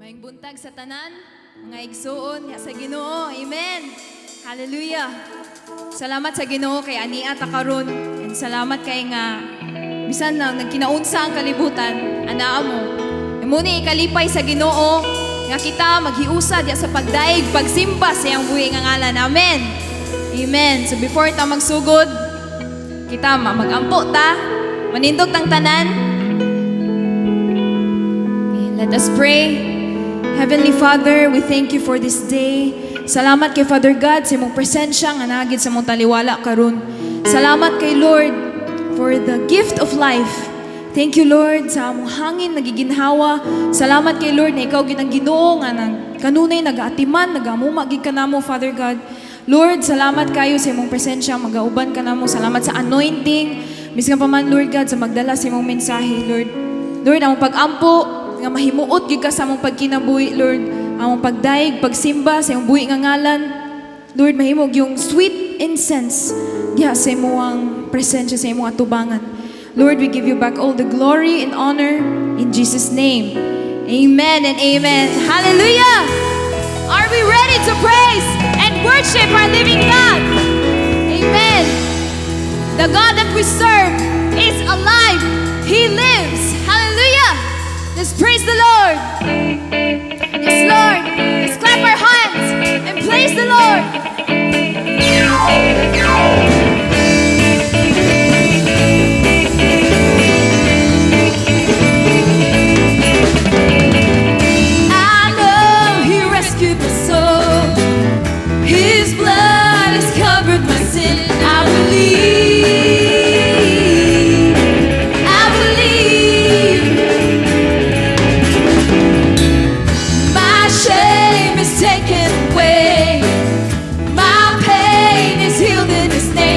Maayong buntag sa tanan, mga igsuon sa Ginoo. Amen. Hallelujah. Salamat sa Ginoo kay ania ta karon. And salamat kay nga bisan na nagkinaunsa ang kalibutan, anaa mo. Muni ikalipay sa Ginoo nga kita maghiusa diya sa pagdaig, pagsimba sa iyang buhi nga ngalan. Amen. Amen. So before ta magsugod, kita magampo ta, manindog tang tanan. Okay, let us pray. Heavenly Father, we thank you for this day. Salamat kay Father God sa imong presensya nga nagid sa imong taliwala karon. Salamat kay Lord for the gift of life. Thank you Lord sa among hangin nagiginhawa. Salamat kay Lord na ikaw gid ang Ginoo nga kanunay nagaatiman, nagamuma gid kanamo Father God. Lord, salamat kayo sa imong presensya, magauban kanamo. Salamat sa anointing. Miskan pa man Lord God sa magdala sa imong mensahe, Lord. Lord, among pag-ampo nga mahimuot gid ka sa among pagkinabuhi, Lord. Among pagdaig, pagsimba sa imong buhi nga ngalan. Lord, mahimog yung sweet incense diha sa imong presensya, sa imong atubangan. Lord, we give you back all the glory and honor in Jesus' name. Amen and amen. Hallelujah! Are we ready to praise and worship our living God? Amen. The God that we serve is alive. He lives. Hallelujah! Let's praise the Lord. Yes, Lord. Let's clap our hands and praise the Lord. I know He rescued my soul. His blood has covered my sin. I believe. I believe. My shame is taken away. My pain is healed in His name.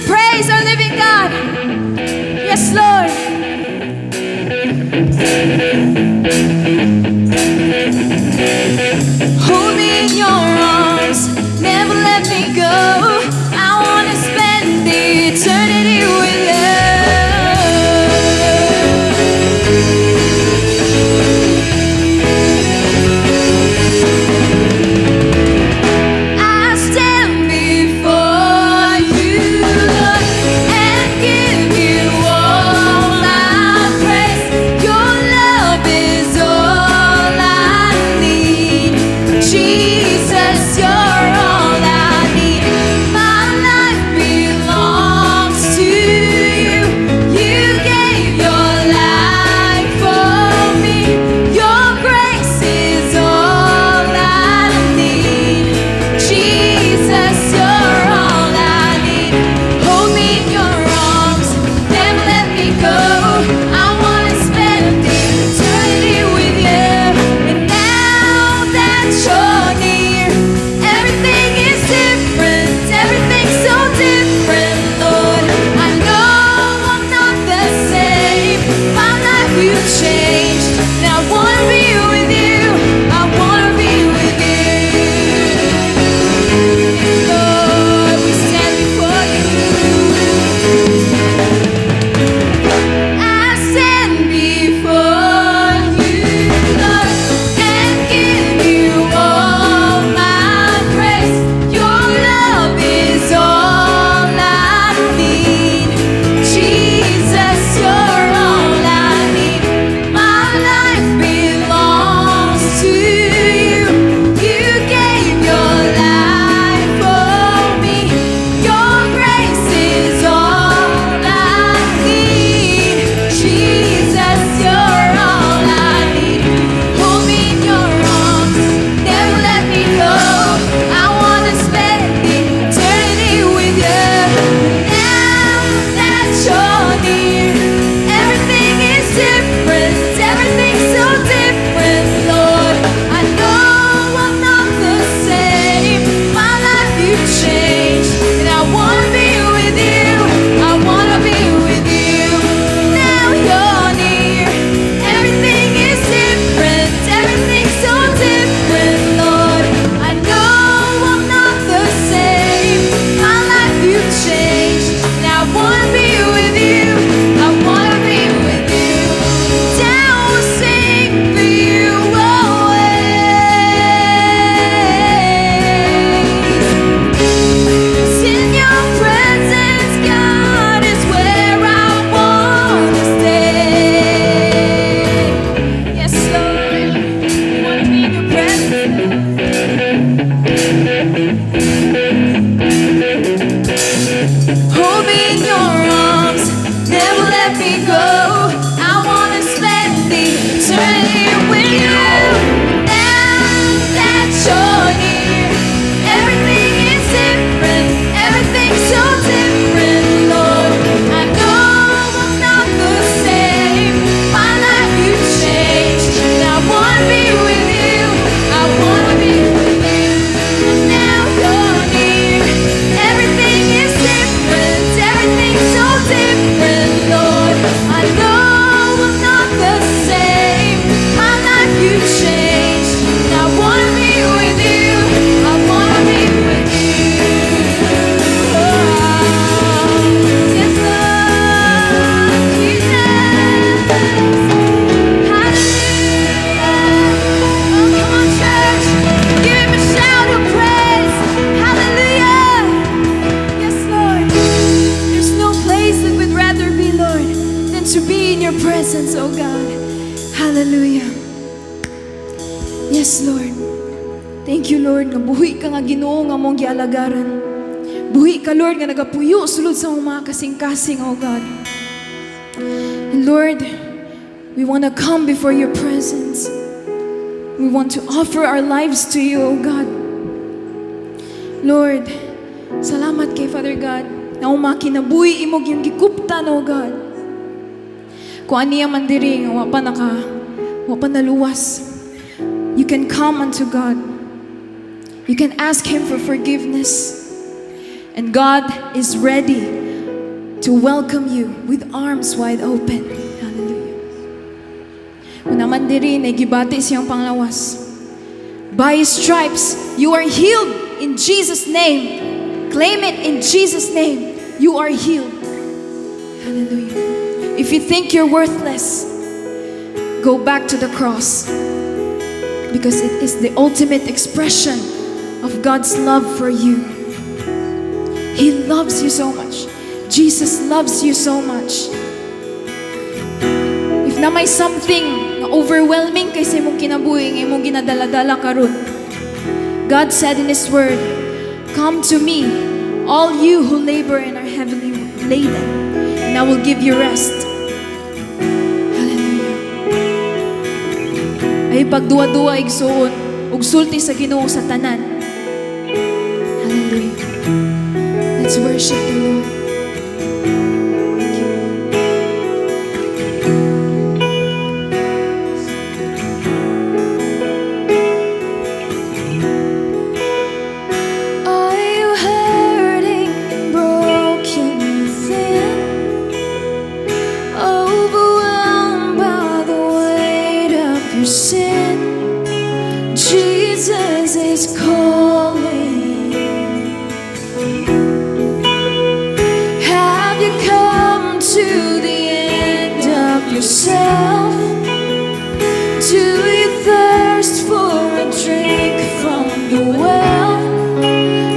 to praise our living God. Yes, Lord. Hold me in your arms, never let me go. I wanna spend the eternity with you. I stand before you, Lord, and give you all my praise. Your love is all I need. Jesus, you're all I need. My life belongs to you. You gave your life for me. Your grace is all I need. Jesus, you're all I need. Hold me in your arms, never let me go. I wanna spend the eternity with you. And now that you're near, everything is different, everything's so different, Lord. I know I'm not the same, my life you changed, and I wanna be with you, I wanna be with you. Lord, we stand before you. I stand before you, Lord, and give you all my praise. Your love is all I need. Jesus, you're all I need. My life belongs to you. You gave your life for me. Your grace is all I need. Jesus, you're all I need. Hold me in your arms, never let me go. I wanna spend the eternity with you. Now that you're near, everything is different, everything's so different, Lord. I know I'm not the same, my life you changed, and I wanna be with you, I wanna be with you. Now you're near, everything is different, everything's so different, Lord. I know I'm not the same, my life you changed, and I wanna be with you, I wanna be with you. Down we'll sing for you always. In your presence, God, is where I wanna stay. Yes, Lord, I wanna be in your presence. Hold me in your arms, never let me go. I wanna spend the eternity with you. Now that you're near, everything is different, everything's so different, Lord. I know I'm not the same, my life you changed, and I wanna be with you, I wanna be with you. Now you're near, everything is different, everything's so different, Lord. I know I'm not the same, my life you changed, and I wanna be with you, I wanna be with you. Yes, Lord, Jesus. Hallelujah. Oh, come on, church. Give him a shout of praise. Hallelujah. Yes, Lord. There's no place that we'd rather be, Lord, than to be in your presence, oh God. Hallelujah. Yes, Lord. Thank you, Lord, nga buhi ka nga Ginoo nga mong gialagaran. Buhi ka, Lord, nga nagapuyo sulod sa mga kasing-kasing, oh God. And Lord, we want to come before your presence. We want to offer our lives to you, oh God. Lord, salamat kay Father God na umakinabuhi imog yung gikuptan, oh God. Kung aniya man diri nga wa pa naluwas, you can come unto God. You can ask Him for forgiveness. And God is ready to welcome you with arms wide open. Hallelujah. Unaman diri na gibati siyang panglawas. By His stripes, you are healed in Jesus' name. Claim it in Jesus' name. You are healed. Hallelujah. If you think you're worthless, go back to the cross. Because it is the ultimate expression of God's love for you. He loves you so much. Jesus loves you so much. If na may something na overwhelming kaysa imong kinabuhi, imong ginadala-dala karon, God said in His Word, "Come to me, all you who labor and are heavily laden, and I will give you rest." Hallelujah. Ay pagduwa-duwa igsuon ug sulti sa Ginoo sa tanan. Hallelujah. Let's worship the Lord. Yourself, do you thirst for a drink from the well?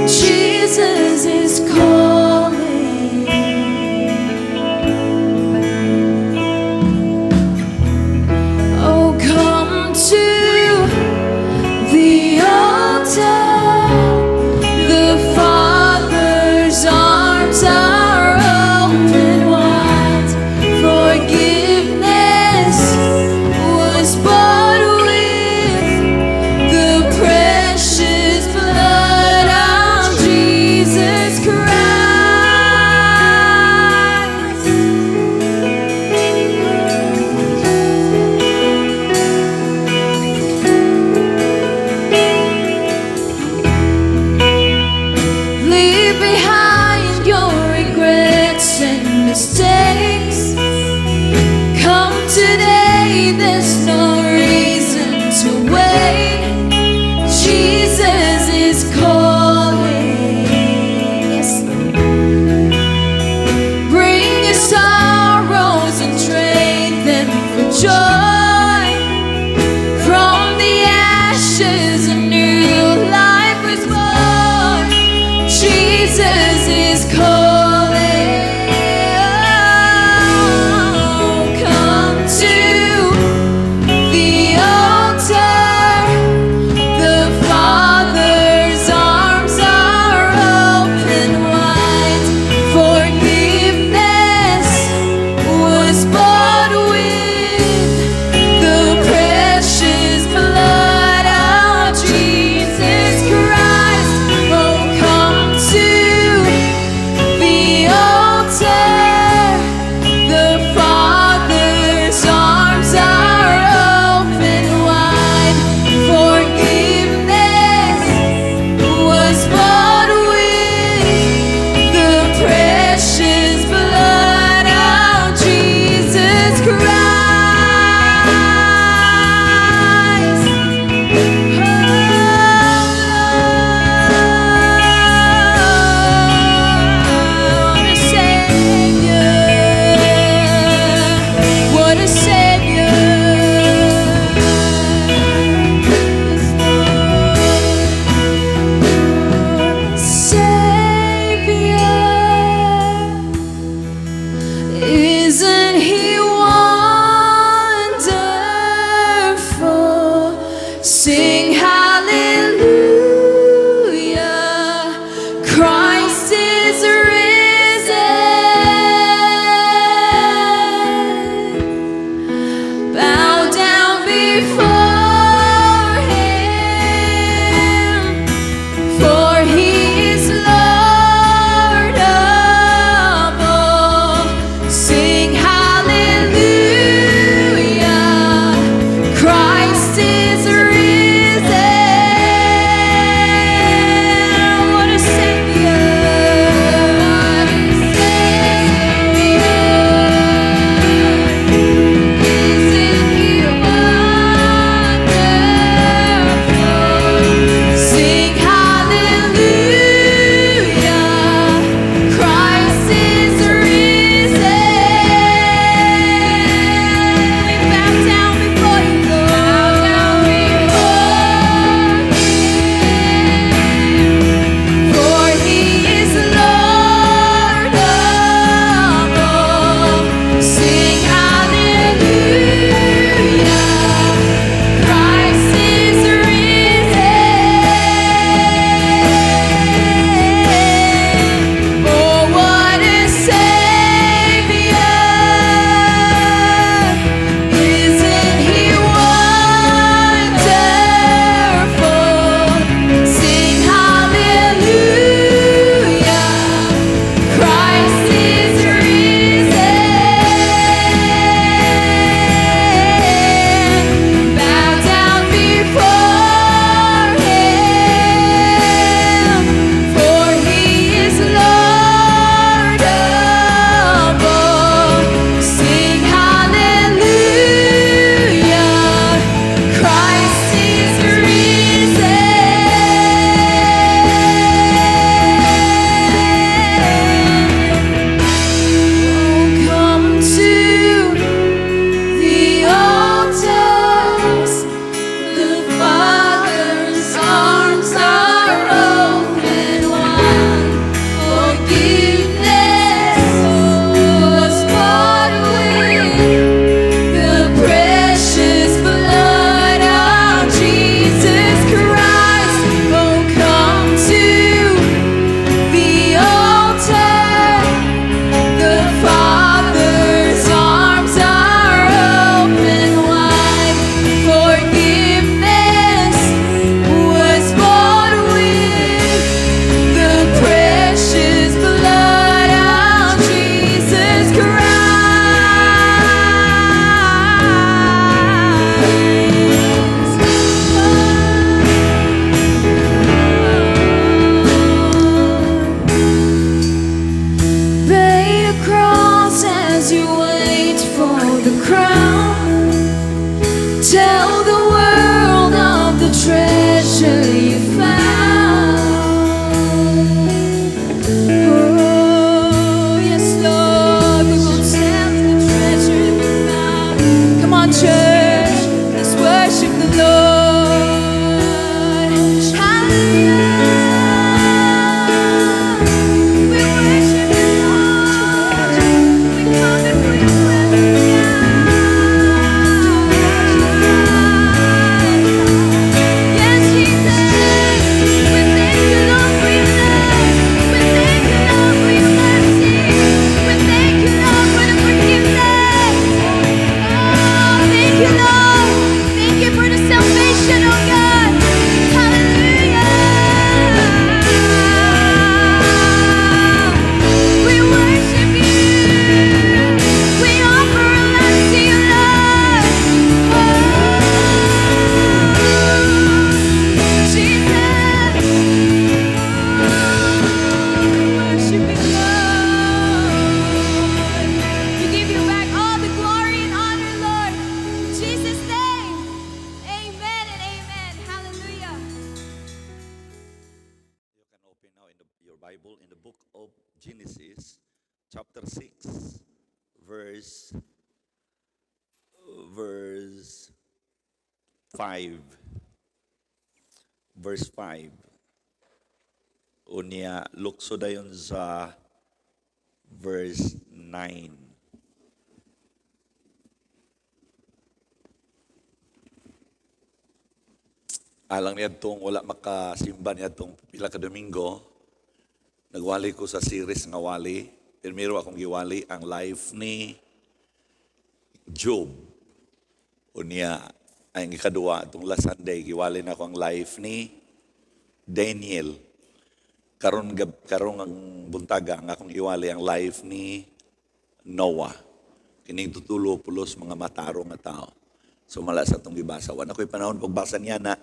Jesus is calling. Oh, come to the altar. The Father's arms are open wide. Forgiveness was bought with the precious blood of Jesus Christ. Leave behind your regrets and mistakes. Come today, there's no reason to wait. Jesus is calling. Yes. Bring your sorrows and trade them for joy. From the ashes, a new life was born. Jesus is calling. Come to the altar. The Father's arms are open wide. Forgiveness was bought with the precious blood of Jesus Christ. Oh, come to the altar. The Father's arms are open wide. Forgiveness was bought with the precious blood of Jesus Christ. What a Savior! What a Savior! Savior, isn't He wonderful? Sing hallelujah, Christ is risen. Bow down before Him, for He is Lord of all. Sing hallelujah, Christ is risen. Bible in the book of Genesis, chapter 6, verse 5. Verse 5. Unya, lukso dayon sa verse 9. Alang niya itong wala makasimba niya itong pila ka Domingo, nagwali ko sa series nga wali. Primero akong giwali ang life ni Job. Unya, ang ikaduwa, itong last Sunday, giwali na ako ang life ni Daniel. Karon ang buntaga, ang akong giwali ang life ni Noah. Kining tutulo pulos mga matarong nga tao. So mala sa itong gibasa. Wala ko'y panahon pagbasa niya na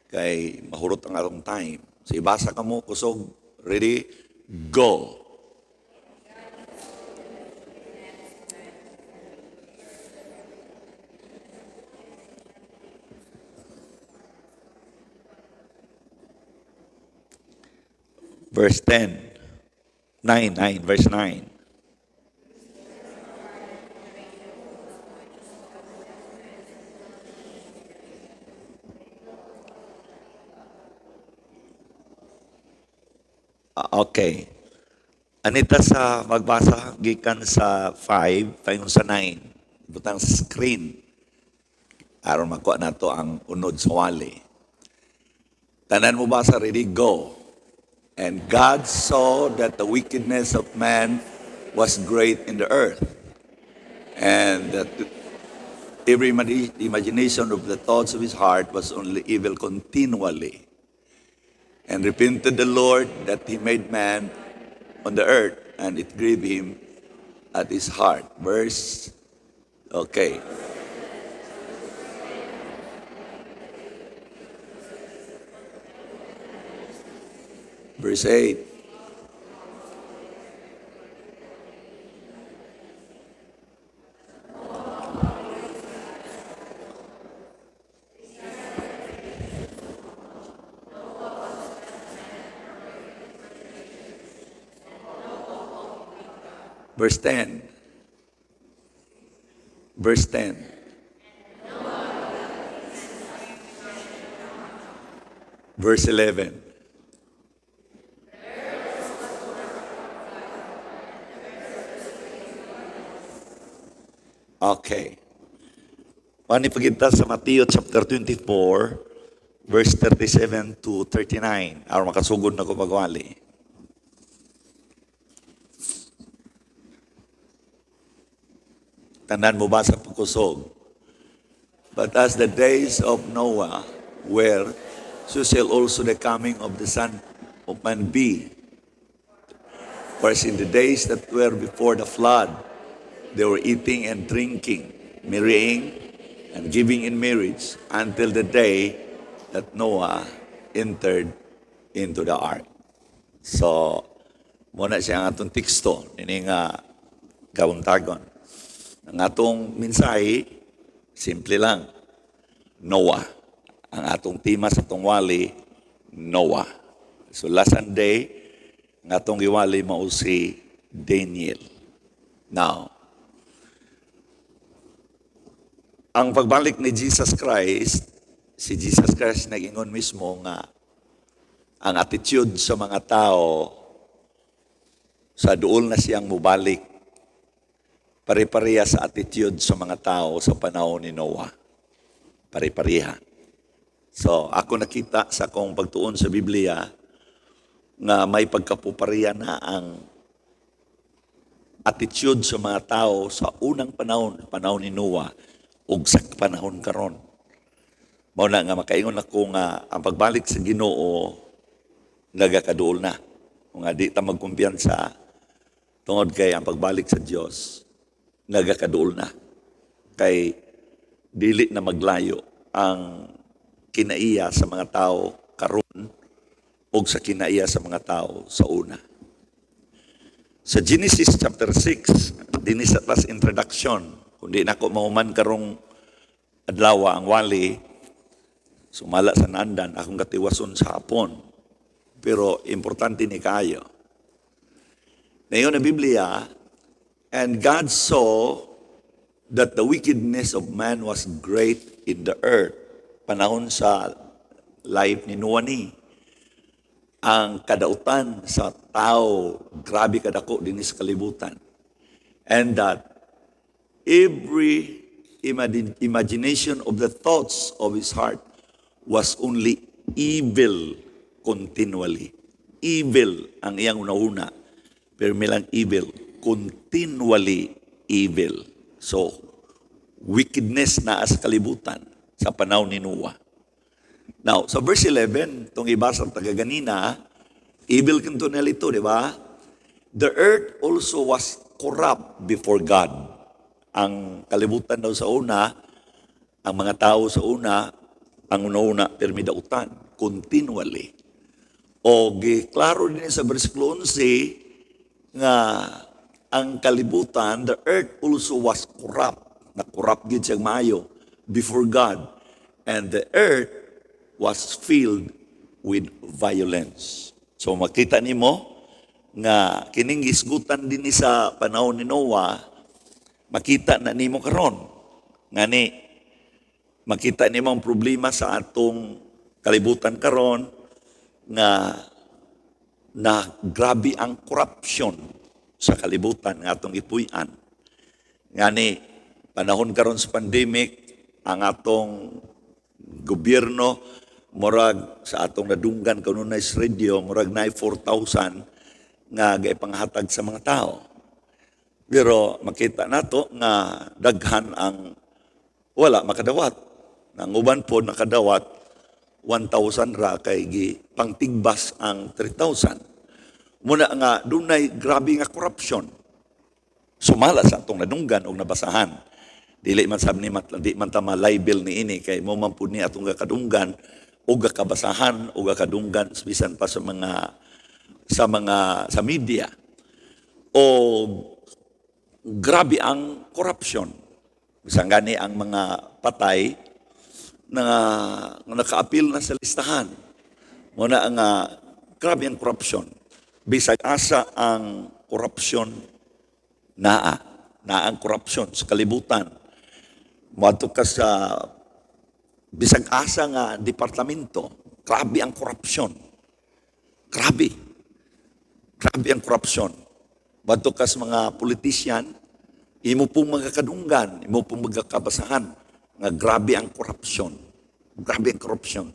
kay mahurot ang atong time. So ibasa ka mo, kusog, ready, go. Verse 10. 9, verse 9. Okay. Anita sa magbasa, gikan sa 5, payon sa 9. Butang sa screen. Aron makuha na to ang unod sa wali. Tanan mo basa, ready, go. And God saw that the wickedness of man was great in the earth, and that every imagination of the thoughts of his heart was only evil continually. And repented the Lord that he made man on the earth, and it grieved him at his heart. Verse, okay. Verse 8. Verse 10. Verse 10. Verse 11. Okay. Panipagita sa Matthew chapter 24, verse 37 to 39. Aron makasugod na ko magwali. Tandaan mo ba sa pagkusog? But as the days of Noah were, so shall also the coming of the Son of Man be. Whereas in the days that were before the flood, they were eating and drinking, marrying and giving in marriage until the day that Noah entered into the ark. So, muna siya ang atong teksto, nini nga kauntagon. Ang atong mensahe, simple lang, Noah. Ang atong tema sa atong wali, Noah. So last Sunday, ang atong giwali mao si Daniel. Now, ang pagbalik ni Jesus Christ, si Jesus Christ nag-ingon mismo nga ang attitude sa mga tao sa duol na siyang mubalik pare-pareha sa attitude sa mga tao sa panahon ni Noah. Pare-pareha. So, ako nakita sa akong pagtuon sa Biblia nga may pagkapupareha na ang attitude sa mga tao sa unang panahon ni Noah, ug sa panahon karon. Mao na nga makaingon ako nga ang pagbalik sa Ginoo nagakaduol na. Kung nga di ta magkumpiyansa tungod kay ang pagbalik sa Dios nagakaduol na. Kay dili na maglayo ang kinaiya sa mga tao karon o sa kinaiya sa mga tao sa una. Sa Genesis chapter 6, dinis at last introduction, kundi na ko mahuman karong adlaw ang wali, sumala sa nandan, akong katiwason sa hapon. Pero importante ni kayo, Ngayon na Biblia, and God saw that the wickedness of man was great in the earth. Panahon sa life ni Noah ni. Ang kadautan sa tao, grabe kadako din sa kalibutan. And that every imagination of the thoughts of his heart was only evil continually. Evil ang iyang una-una. Pero milang evil, continually evil. So, wickedness na sa kalibutan sa panahon ni Noah. Now, sa verse 11, itong ibasa ang tagaganina, evil continually ito, di ba? The earth also was corrupt before God. Ang kalibutan daw sa una, ang mga tao sa una, ang una-una, permidautan, continually. O, giklaro din sa versikulo 11, nga ang kalibutan, the earth also was corrupt. Na-corrupt gid siyang maayo before God. And the earth was filled with violence. So makita nimo nga kining gisgutan din ni sa panahon ni Noah, makita na nimo karon. Ngani makita nimo ang problema sa atong kalibutan karon nga na grabe ang corruption sa kalibutan nga atong ipuy-an. Ngani panahon karon sa pandemic, ang atong gobyerno murag sa atong nadunggan kanunay sa radio, murag na 4,000 nga gaipanghatag sa mga tao. Pero makita nato nga daghan ang wala makadawat. Nang uban po nakadawat 1,000 ra kay pangtigbas ang 3,000. Muna nga dunay grabe nga corruption. Sumala sa atong nadunggan o nabasahan. Dili man sabi ni di man ta ma-libel ni ini kay mo man pud ni atong kadunggan o kabasahan o kadunggan bisan pa sa media. O grabe ang corruption. Bisan gani ang mga patay na naka-appeal na sa listahan. Muna ang grabe ang corruption. Bisag asa ang corruption na ang corruption sa kalibutan. Mato ka sa bisag asa nga departamento, grabe ang corruption. Grabe ang corruption. Mato ka sa mga politician, imo pong magkakadunggan, imo pong magkakabasahan nga grabe ang corruption. Grabe ang corruption.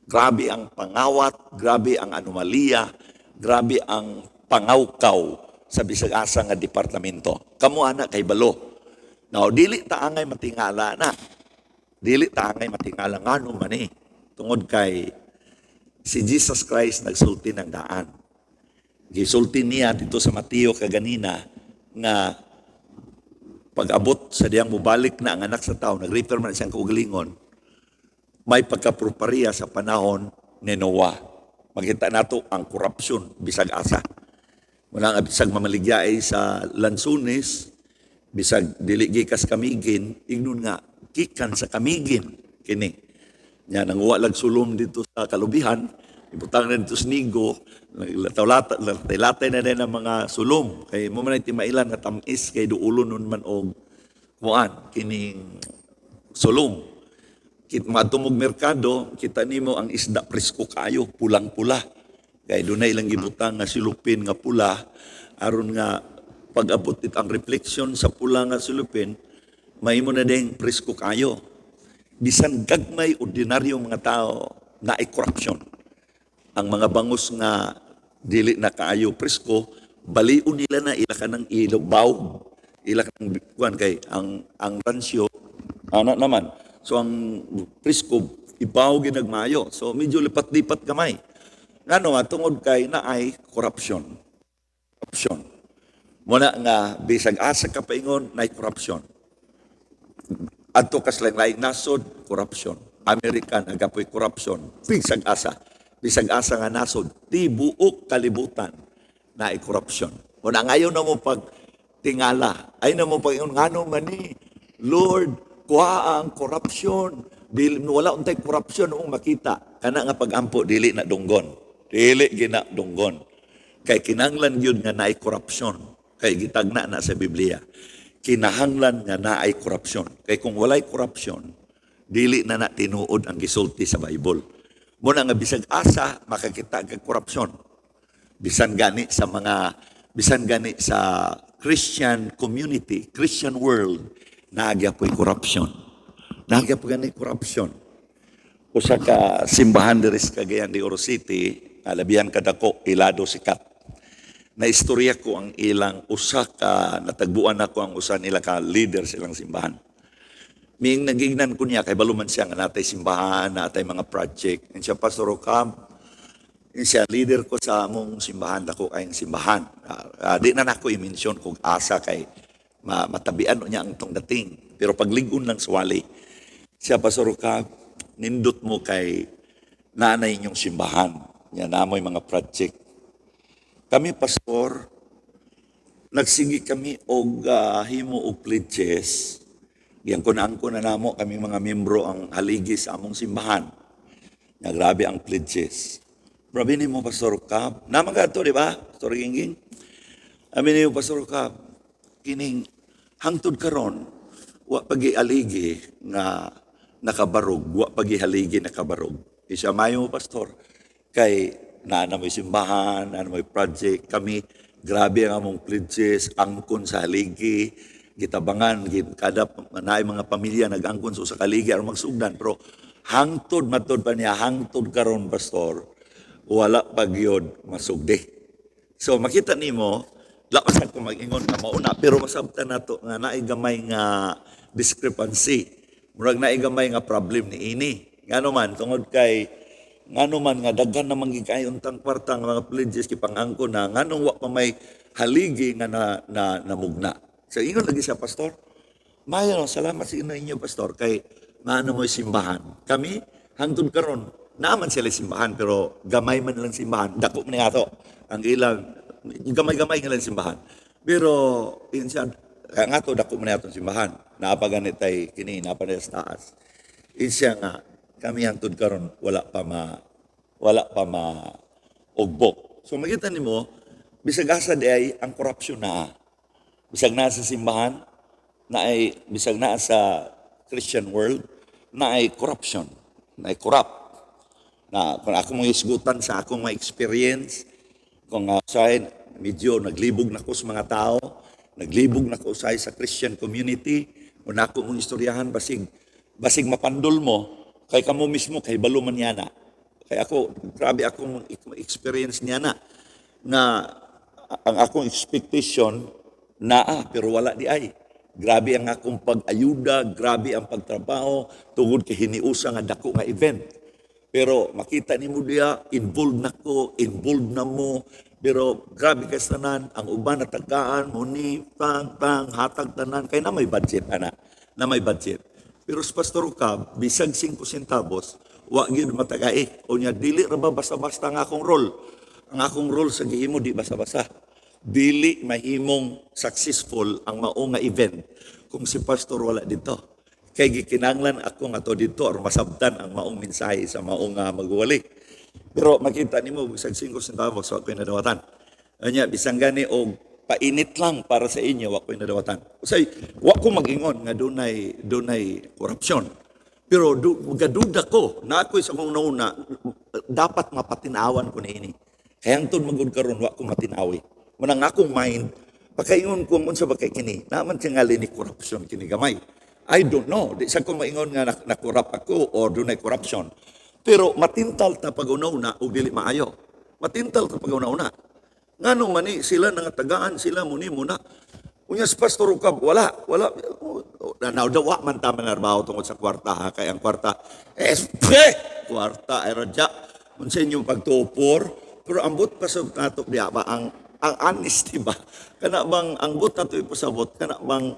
Grabe ang pangawat, grabe ang anomalya, grabe ang pangawkaw sa bisag asa nga departamento. Kamu ana kay balo. Now, dili ta angay matingala na. Dili ta angay matingala ngano man tungod kay si Jesus Christ nagsulti ng daan. Gisulti niya dito sa Mateo kaganina nga pag-abot sa diyang mubalik na ang anak sa tao, nag-refer man siyang kaugalingon, may pagkaproparya sa panahon ni Noah. Makita nato ang korupsyon bisag asa. Muna nga bisag mamaligyaay sa lansunis, bisag dili gikas kamigin, ignon nga kikan sa kamigin kini. Nya nanguwa lag sulom dito sa kalubihan, ibutang na dito sa nigo, latay na din ang mga sulom. Kay mo man timailan nga tamis kay duulo nun man og kuan kining sulom. Kit matumog merkado, kita nimo ang isda presko kayo, pulang-pula. Kay dunay lang gibutang nga silupin nga pula aron nga pag-abot it ang refleksyon sa pula nga silupin, mahimo na ding presko kayo. Bisan gagmay ordinaryong mga tao na ay corruption. Ang mga bangus nga dili na kaayo presko, baliun nila na ila ka ng ilubaw. Ila ka ng kuan kay ang ransyo ana naman. So ang presko ibaw ginagmayo. So medyo lipat-lipat gamay. Ngano tungod kay na ay corruption. Corruption. Muna nga, bisag asa ka paingon, na corruption. Adto kaslang-laing nasod, corruption. American, agapoy corruption. Bisag asa nga nasod, tibuok kalibutan na corruption. Muna ngayon na mo pagtingala, ay na mo paingon, ngano man ni, Lord, kuha ang corruption. Wala untay corruption noong makita. Kana nga pagampo, dili na dunggon. Dili gina dunggon. Kay kinahanglan yun nga naay korupsyon. Kay gitagna na sa Biblia. Kinahanglan nga naay korupsyon. Kay kung walay korupsyon, dili na tinuod ang gisulti sa Bible. Muna nga bisag asa, makakita kag korupsyon. Bisan gani sa Christian community, Christian world, naagya po'y korupsyon. Naagya po gani korupsyon. Usa ka simbahan diri sa Cagayan de Oro City, alabihan kadako, Ilado Sikat. Naistorya ko ang ilang natagbuan ako ang usa nila ka leader silang simbahan. Ming nagignan ko niya, kay baluman siya nga natay simbahan, natay mga project. And siya, Pastor Ocam, siya leader ko sa among simbahan, dako kayong simbahan. Di na nako i-mention kung asa kay matabian niya ang tong dating. Pero pagligon lang sa wali, siya, Pastor Ocam, nindot mo kay nanay niyong simbahan. Yan namoy mga project. Kami, Pastor, nagsigi kami og himo og pledges. Yan kunaan ko na namo kami mga membro ang haligi sa among simbahan. Nga grabe ang pledges. Grabe ni mo, Pastor Cab. Namaga to, di ba? Pastor Ginging. Amin niyo, Pastor Cab, kining hangtod karon, wa pagi aligi nga nakabarog, wa pagi haligi nakabarog. Isa mayo, Pastor, kay na mo'y simbahan, na mo'y project, kami, grabe ang among pledges, angkon sa haligi, gitabangan, kada naay mga pamilya nag-angkon sa kaligi, aron magsugdan, pero hangtod, matod pa niya, hangtod karon Pastor, wala pagyod masugdi. So makita nimo, lakas ako mag-ingon na mauna, pero masabtan na to, nga naay gamay nga discrepancy, murag naay gamay nga problem ni ini. Nga naman, tungod kay ngano man nga daghan na mangigay untang kwarta nga mga pledges kipangangko na nganong wa pa may haligi nga namugna. So ingon lagi siya, Pastor. Mayo, salamat sa inyo, Pastor, kay ngano mo'y simbahan. Kami hangtod karon naaman sila simbahan pero gamay man lang simbahan. Dako man ato ang ilang gamay-gamay nga lang simbahan. Pero yun siya nga to dako man ato simbahan. Naapaganit tay kini naapa sa taas. Yun siya nga kami hangtod karon wala pa ugbok. So makita nimo bisag asa di ay ang korupsyon na. Bisag na sa simbahan na ay bisag na sa Christian world na ay corruption, na ay corrupt. Na kung ako mong isgutan sa akong mga experience, kung saan medyo naglibog na ko sa mga tao, naglibog na ko sa Christian community, kung ako mong istoryahan basig mapandol mo, kay kamo mismo, kay baluman niya na. Kaya ako, grabe akong experience niya na ang akong expectation pero wala di ay. Grabe ang akong pag-ayuda, grabe ang pagtrabaho, tungod kay hiniusa nga dako nga event. Pero makita ni mo diya, involved na mo, pero grabe kay tanan, ang uban na tagaan, muni, hatag tanan, kay na may budget, na may budget. Pero sa Pastor Cab, bisag 5 centavos, wa gyud matagay. O niya, dili ra ba basta-basta ang akong role. Ang akong role sa gihimo, di basta-basta. Dili mahimong successful ang mao nga event kung si Pastor wala dito. Kay gikinanglan ako nga to dito, or masabtan ang maong mensahe sa maong magwali. Pero makita nimo, bisag 5 centavos, wa ko'y nadawatan. Anya, bisang gani og painit lang para sa inyo, wa ko'y nadawatan. Usay, wa ko mag-ingon nga dunay korupsyon. Pero gaduda ko, na ako'y sa kong nauna, dapat mapatinawan ko na ini. Kaya ang magud karon wa ko matinawi. Manang akong mind, pagkaingon ko sa bakay kini, naman tingali ni korupsyon kini gamay. I don't know, di sa ko maingon nga nakurap ako or dunay korupsyon. Pero matintal ta pag-una-una o dili maayo. Matintal ta pag-una-una. Nganong mani sila nangatagaan sila muni muna. Unya sa Pastor Ukab, wala. Naudawa man tama narbaho tungkol sa kwarta ha. Kaya ang kwarta, kwarta ay radya. Unsa inyong pagtupor. Pero ambot pa sa nato diya ba, ang honesty ba? Kana bang ang but nato ipasabot, kana bang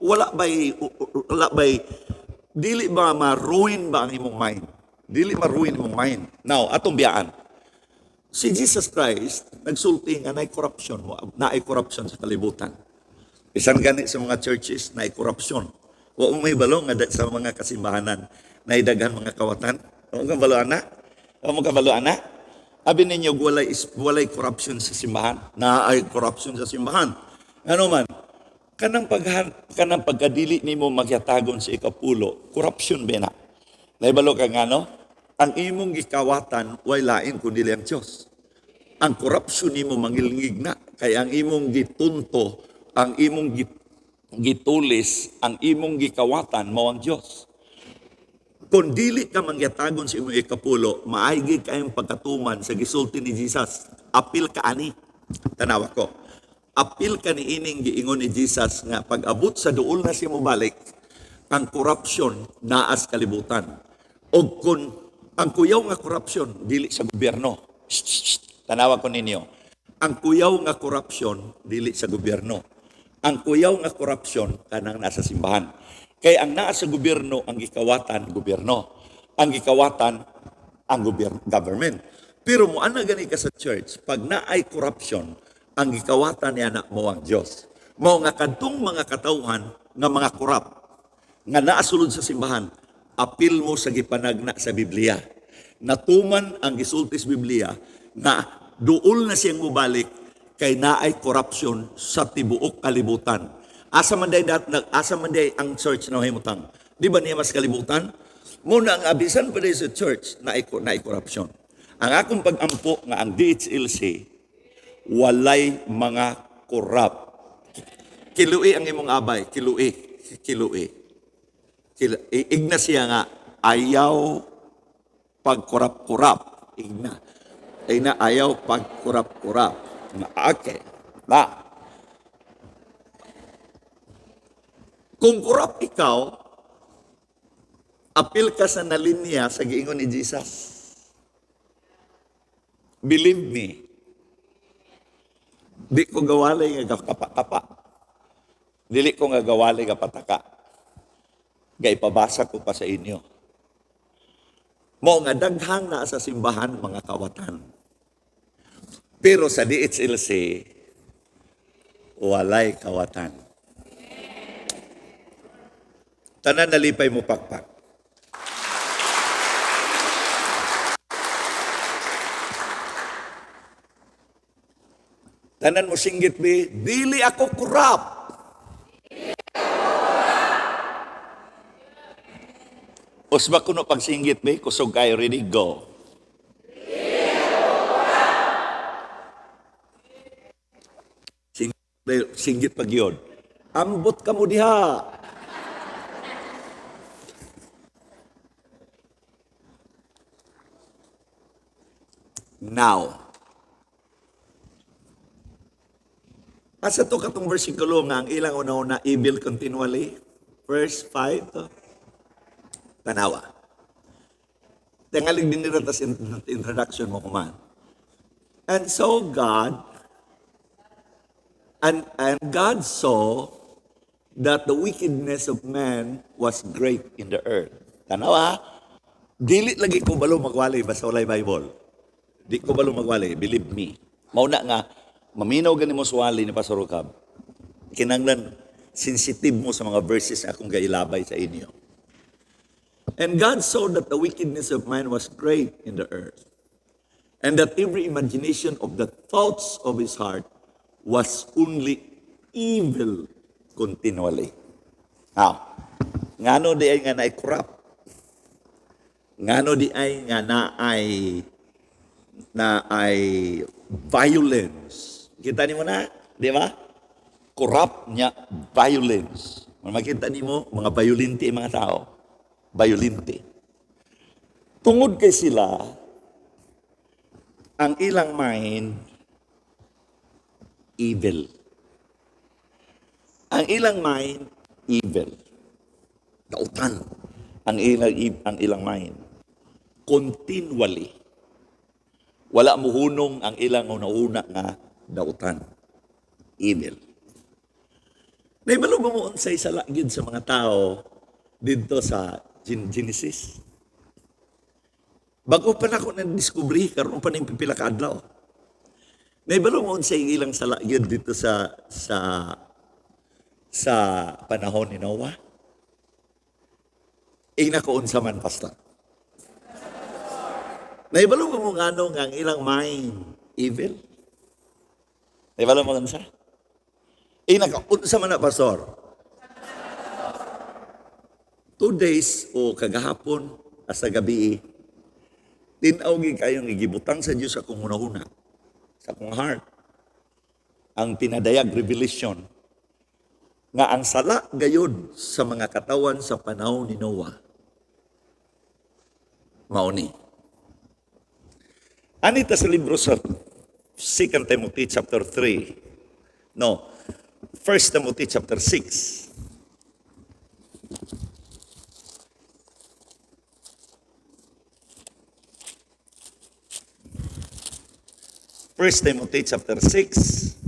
wala bay, dili ba ma-ruin ba ang imong mind? Dili ma-ruin imong mind. Now, atong biyaan. Si Jesus Christ, nagsulti nga naay corruption sa kalibutan. Isan gani sa mga churches, naay corruption. Wa may balong nga sa mga kasimbahanan, naay daghan mga kawatan. Amo ka balo ana? Abi ninyo, walay corruption sa simbahan. Na ay corruption sa simbahan. Ano man, kanang pagkadili nimo magyatagon sa ikapulo, corruption ba na? Naibalo ka nga, no? Ang imong gikawatan, way lain kundi ang Diyos. Ang corruption nimo mangilngig na. Kaya ang imong gitunto, ang imong gitulis, ang imong gikawatan, mao ang Diyos. Kung dili ka mangyatagon sa imong ikapulo, maaygi kayong pagkatuman sa gisulti ni Jesus. Apil ka ani. Tanawa ko. Apil ka ni ining giingon ni Jesus nga pag-abot sa duol na siya mo balik, ang korupsyon naas kalibutan. O kung ang kuyaw nga korupsyon, dili sa gobyerno. Tanawa ko ninyo. Ang kuyaw nga korupsyon, dili sa gobyerno. Ang kuyaw nga korupsyon, kanang nasa simbahan. Kaya ang nasa gobyerno, ang gikawatan, gobyerno. Ang gikawatan, ang government. Pero mo ana gani ka sa church, pag naay corruption, ang gikawatan niya na mo ang Diyos. Mao nga kadtong mga katawhan nga mga korap, nga naasulod sa simbahan, apil mo sa gipanagna sa Biblia. Natuman ang gisulti sa Biblia na duol na siyang mubalik kay naay corruption sa tibuok kalibutan. Asa man day ang church na himutang. Di ba niya mas kalibutan? Muna ang abisan pa day sa church na ay corruption. Ang akong pag-ampo nga ang DHLC walay mga korap. Kilui ang imong abay, kilui. Igna siya nga ayaw pagkorap-korap. Igna ayaw pagkorap-korap. Okay. Na. Kung korap ikaw, apil ka sa nalinya sa giingon ni Jesus. Believe me, di ko gawalay nga kapa. Dili ko nga gawalay nga pataka. Gay pabasa ko pa sa inyo. Mo nga daghang na sa simbahan mga kawatan. Pero sa DHLC, walay kawatan. Tanan nalipay mo pakpak. Tanan mo singgit bi, dili ako kurap. Usba kuno pag singgit bi, kusog kayo ready, go. Singgit pag yun. Ambot ka mo diha. Now, asa to katong versikulo nga ang ilang una-una evil continually? Verse 5 to. Tanawa. Tingaling din nila tas introduction mo kuman. And so God, and God saw that the wickedness of man was great in the earth. Tanawa, dili lagi ko balo magwali basta walay Bible. Di ko balo magwali, believe me. Mauna nga, maminaw gani mo suwali ni Pastor Rukab. Kinanglan, sensitive mo sa mga verses na akong gailabay sa inyo. And God saw that the wickedness of man was great in the earth, and that every imagination of the thoughts of his heart was only evil continually. Now, ngano di ay nga naay corrupt? Ngano di ay nga naay violence? Kita ni mo na, di ba? Corrupt niya, violence. Makita ni mo, mga violente mga tao. Violente. Tungod kay sila, ang ilang mind, evil. Ang ilang mind, evil. Dautan. Ang ilang mind. Continually. Wala muhunong ang ilang una-una nga dautan. Evil. Naibalo mo unsay sa lagid sa mga tao dito sa Genesis. Bago pa na ako na-discovery, karoon pa ng pipila ka adlaw. Naibalo mo unsay ilang sa lagid dito sa panahon ni Noah. Ina ko unsa man, pastor. Naibalo mo mong ano nga ang ilang mind evil? Naibalo mo sa? Nakaunsa man na, Pastor. 2 days o kagahapon sa gabi, tinawgi kayong igibutang sa Diyos sa akong una-una, sa akong heart. Ang pinadayag revelation nga ang sala gayod sa mga katawan sa panahon ni Noah. Mauni. Anita sa libro sa 2 Timothy chapter 3. No, 1 Timothy chapter 6. First Timothy chapter 6,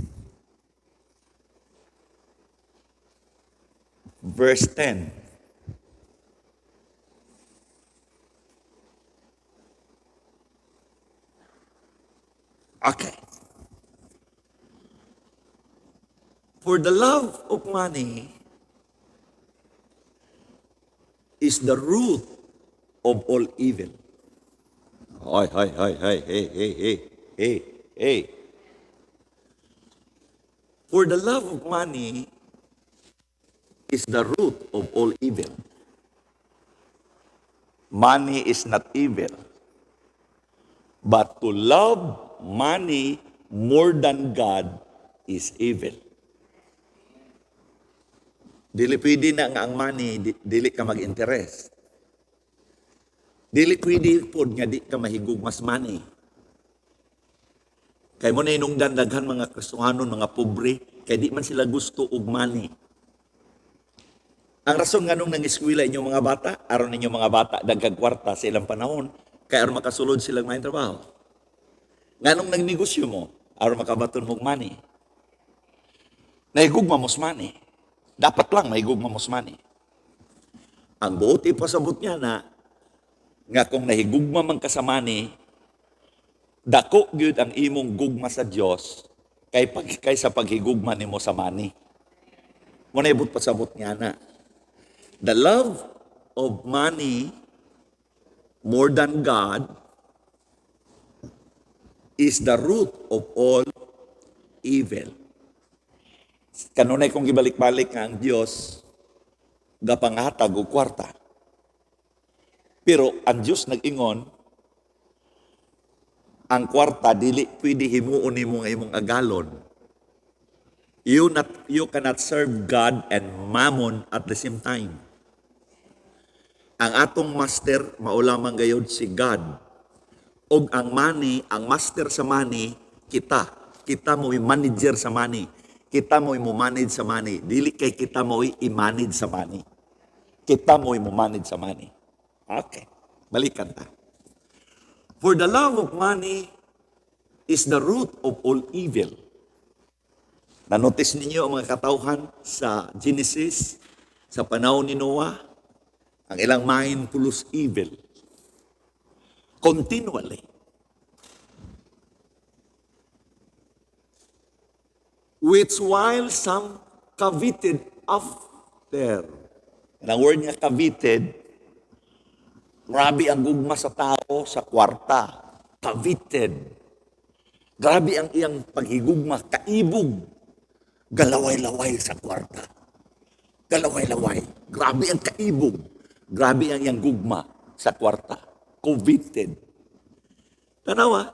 verse 10. Okay. For the love of money is the root of all evil. Hey. For the love of money is the root of all evil. Money is not evil. But to love money more than God is evil. Dili pwede na nga ang money, dili ka mag-interest. Dili pwede po nga di ka mahigug mas money. Kay mo na inungdan daghan mga Kristohanon, mga pobre, kay di man sila gusto og money. Ang rason nga nung nang-eskwela inyong mga bata, aron ninyong mga bata daghang kwarta sa ilang panahon, kay aron makasulod silang may trabaho. Nga nung nagnegosyo mo, aron makabaton mong money. Nahigugma mos money. Dapat lang mahigugma mos money. Ang buot ipasabot niya na, nga kung nahigugma man ka sa money, dako gyud ang imong gugma sa Dios kaysa paghigugma nimo sa money. Mo na ibut pasabot niya na. The love of money more than God is the root of all evil. Kanunay kong gibalik-balik nga ang Dios gapanghatag og kwarta. Pero ang Dios nag-ingon, ang kwarta dili pwede himuon nimo nga imong agalon. You cannot serve God and mammon at the same time. Ang atong master maulamang gayud si God. Og ang money, ang master sa money, kita. Kita mo i-manager sa money. Kita mo i-manage sa money. Dili kay kita mo i-manage sa money. Kita mo i-manage sa money. Okay. Balikan ta. For the love of money is the root of all evil. Nanotice ninyo ang mga katauhan sa Genesis, sa panahon ni Noah, ang ilang mind full of evil. Continually. Which while some coveted after. Ang word niya coveted, grabe ang gugma sa tao sa kwarta. Coveted. Grabe ang iyang paghigugma, kaibog. Galaway-laway sa kwarta. Galaway-laway. Grabe ang kaibog. Grabe ang iyang gugma sa kwarta. Coveted. Tanawa,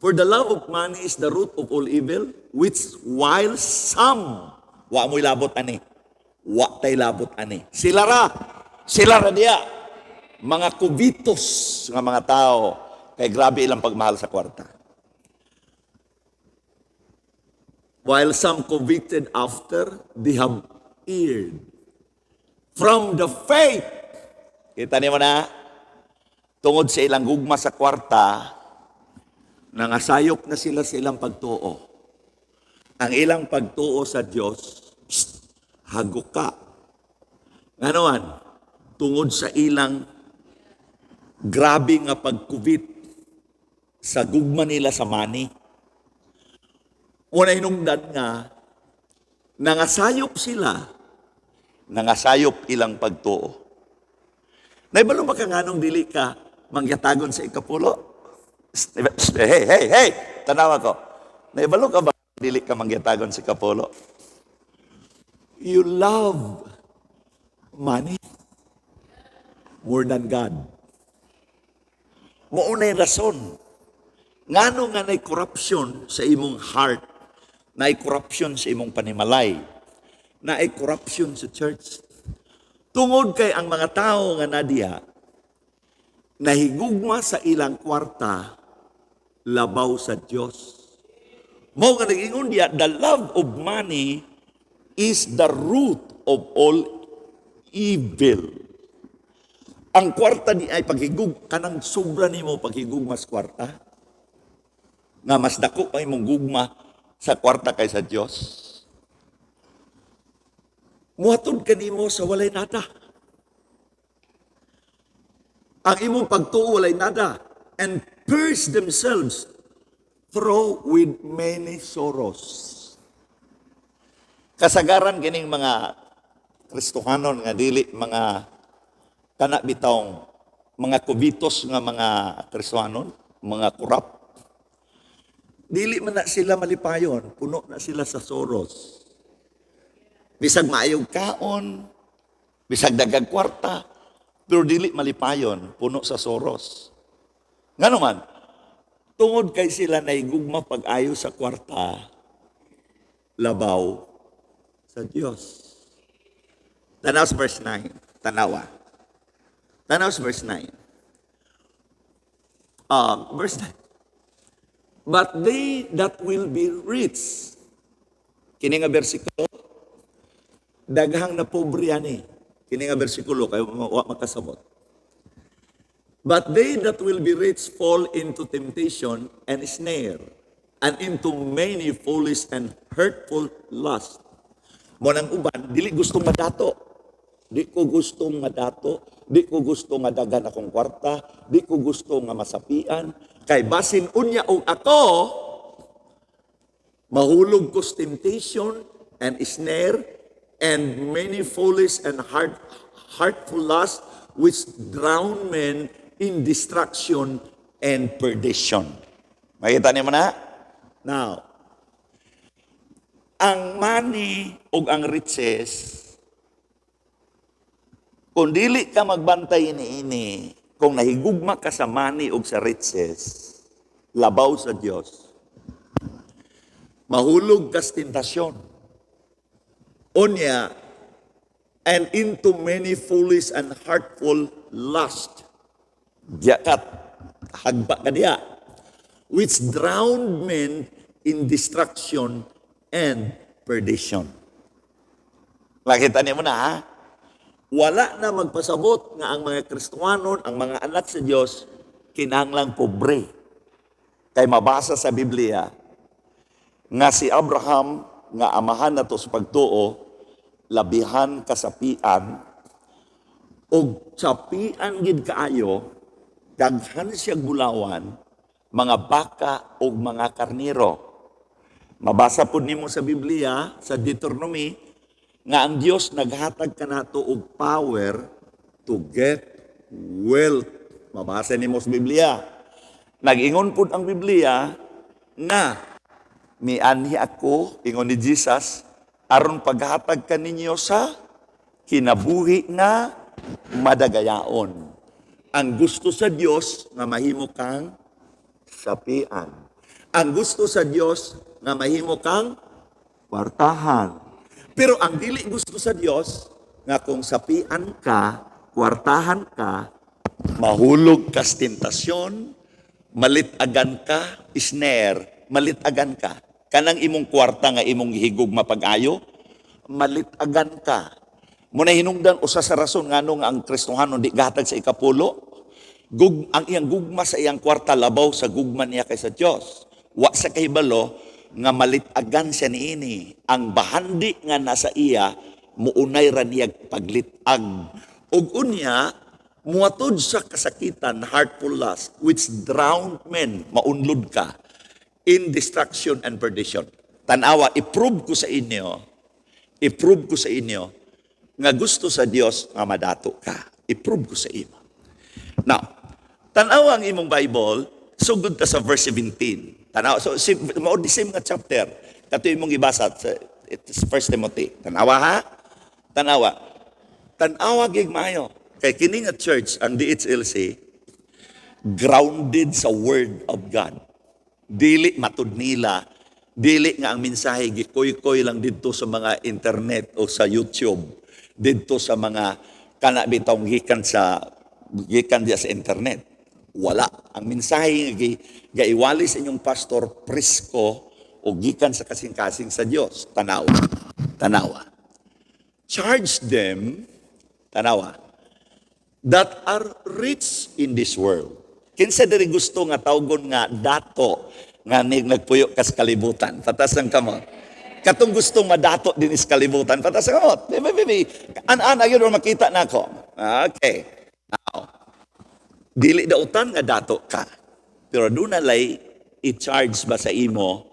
for the love of money is the root of all evil, which while some, wa mo'y labot ani, wa tay labot ani. Sila ra diya, mga kubitos nga mga tao, kay grabe ilang pagmahal sa kwarta. While some convicted after, they have erred from the faith. Kita niyo na, tungod sa ilang gugma sa kwarta, nangasayop na sila sa ilang pagtuo. Ang ilang pagtuo sa Diyos, haguka. Nganoan, tungod sa ilang grabe nga pagkubit sa gugma nila sa money. Una hinungdan nga, nangasayop sila, nangasayop ilang pagtuo. Naibalo ba ka nga nung dili ka mangyatagon sa ikapulo? Hey! Tanawa ko. Naibalo ka ba? Dili ka mangyatagon si Kapolo. You love money more than God. Maunay rason. Ngano nga na'y corruption sa imong heart, na'y corruption sa imong panimalay, na'y corruption sa church. Tungod kay ang mga tao nga nadiya, nahigugma sa ilang kwarta, labaw sa Diyos. Mao nga nag-ingon diya, the love of money is the root of all evil. Ang kwarta di ay paghigug, kanang sobra nimo paghigugma sa kwarta. Nga mas dako pa imong gugma sa kwarta kaysa Dios. Muhatod kanimo sa walay nada. Ang imong pagtuo walay nada, and pierce themselves through with many sorrows. Kasagaran kining mga Kristohanon nga dili mga kana bitawng mga kubitos nga mga Kristohanon, mga corrupt. Dili man na sila malipayon, puno na sila sa soros. Bisag maayog kaon, bisag dagang kwarta, pero dili malipayon, puno sa soros. Nga naman, tungod kay sila naigugma pag-ayo sa kwarta, labaw sa Diyos. Tanaw sa verse 9. Tanawa. Tanaw sa verse 9. Verse 9. But they that will be rich, kini nga bersikulo, daghang na pobre ani. Kini nga bersikulo, kayo makasabot. But they that will be rich fall into temptation and snare, and into many foolish and hurtful lust. Mo nang uban, dili gustong madato. Di ko gustong madato, di ko gusto nga dagan akong kwarta, di ko gusto nga masapian, kay basin unya og ako, mahulog ko sa temptation and snare, and many foolish and hurtful lust, which drown men in destruction and perdition. Makita niyo mo na? Now, ang money o ang riches, kung dili ka magbantay ini, kung nahigugma ka sa money o sa riches, labaw sa Diyos, mahulog ka sa tentasyon. Onya, and into many foolish and hurtful lust. Diyakat, hagba ka diya, which drowned men in destruction and perdition. Nakita niyo mo na, ha? Wala na magpasabot nga ang mga Kristohanon, ang mga anak sa Diyos, kinahanglang pobre. Kay mabasa sa Biblia, nga si Abraham, nga amahan na to sa pagtuo, labihan kasapian, o sapian gid kaayo, daghan siya gulawan, mga baka o mga karniro. Mabasa po nimo sa Biblia, sa Deuteronomy, nga ang Diyos naghatag ka nato og power to get wealth. Mabasa nimo sa Biblia. Nag-ingon pud ang Biblia nga mianhi ako, ingon ni Jesus, aron paghatag ka ninyo sa kinabuhi nga madagayaon. Ang gusto sa Diyos nga mahimo kang sapian. Ang gusto sa Diyos nga mahimo kang kwartahan. Pero ang dili gusto sa Diyos, nga kung sapian ka, kwartahan ka, mahulog ka sa tentasyon, malitagan ka, snare, malitagan ka. Kanang imong kwarta nga imong higog mapag-ayo, malitagan ka. Muna hinungdan usa sa rason nganong ang Kristohanon di gahatag sa ikapulo, ang iyang gugma sa iyang kwarta labaw sa gugma niya kaysa Diyos. Wa sa kahibalo, nga malitagan siya niini, ang bahandi nga nasa iya, muunay ra niyag paglitag. Ug unya, muatod sa kasakitan, hurtful lust, which drowned men, maunlod ka, in destruction and perdition. Tanawa, i-prove ko sa inyo, nga gusto sa Dios nga madato ka. I-prove ko sa imo. Now, tanawa ang imong Bible, Musugod ta sa verse 17. Tanawa, so mao di same nga chapter. Kato imong gibasa sa it's 1 Timothy. Tanawa ha? Tanawa. Tanawa gig maayo. Kay kini nga church ang DHLC grounded sa word of God. Dili matud nila, dili nga ang mensahe gikoy-koy lang didto sa mga internet o sa YouTube, didto sa mga kana bitong gikan diya sa internet. Wala. Ang mensahe nga gaiwali sa inyong pastor presko o gikan sa kasing-kasing sa Dios. Tanawa. Tanawa. Charge them, tanawa, that are rich in this world. Kinsa diri gusto nga tawgon nga dato nga nagpuyo kas kalibutan. Patas ang kamot. Katong gusto madato din is kalibutan. Patas ang kamot. An yun makita na ako. Okay. Now, dili dautan nga dato ka. Pero doon nalay i-charge ba sa imo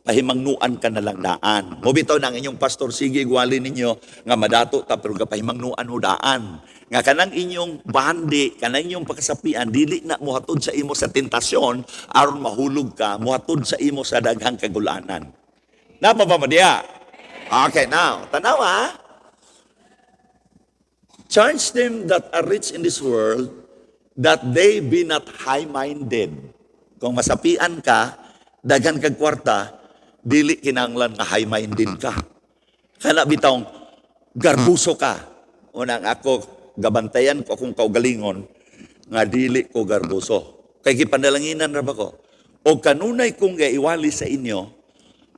pahimangnuan ka na lang daan. Mo bitaw nang inyong pastor sige gwali ninyo nga madato ta pero pahimangnuan ho daan. Nga kanang inyong bandi, kanang inyong pagkasapian, dili na muhatod sa imo sa tentasyon, aron mahulog ka, muhatod sa imo sa daghang kagulanan. Napa ba mo diya? Okay, now, tanawa. Charge them that are rich in this world, that they be not high-minded. Kung masapian ka, daghan kag kwarta, dili kinanglan nga high-minded ka. Kana bitong garbuso ka. Unang ako, gabantayan ko akong kaugalingon nga dili ko garbuso. Kay gipanalanginan ra ba ko? O kanunay kong gaiwali sa inyo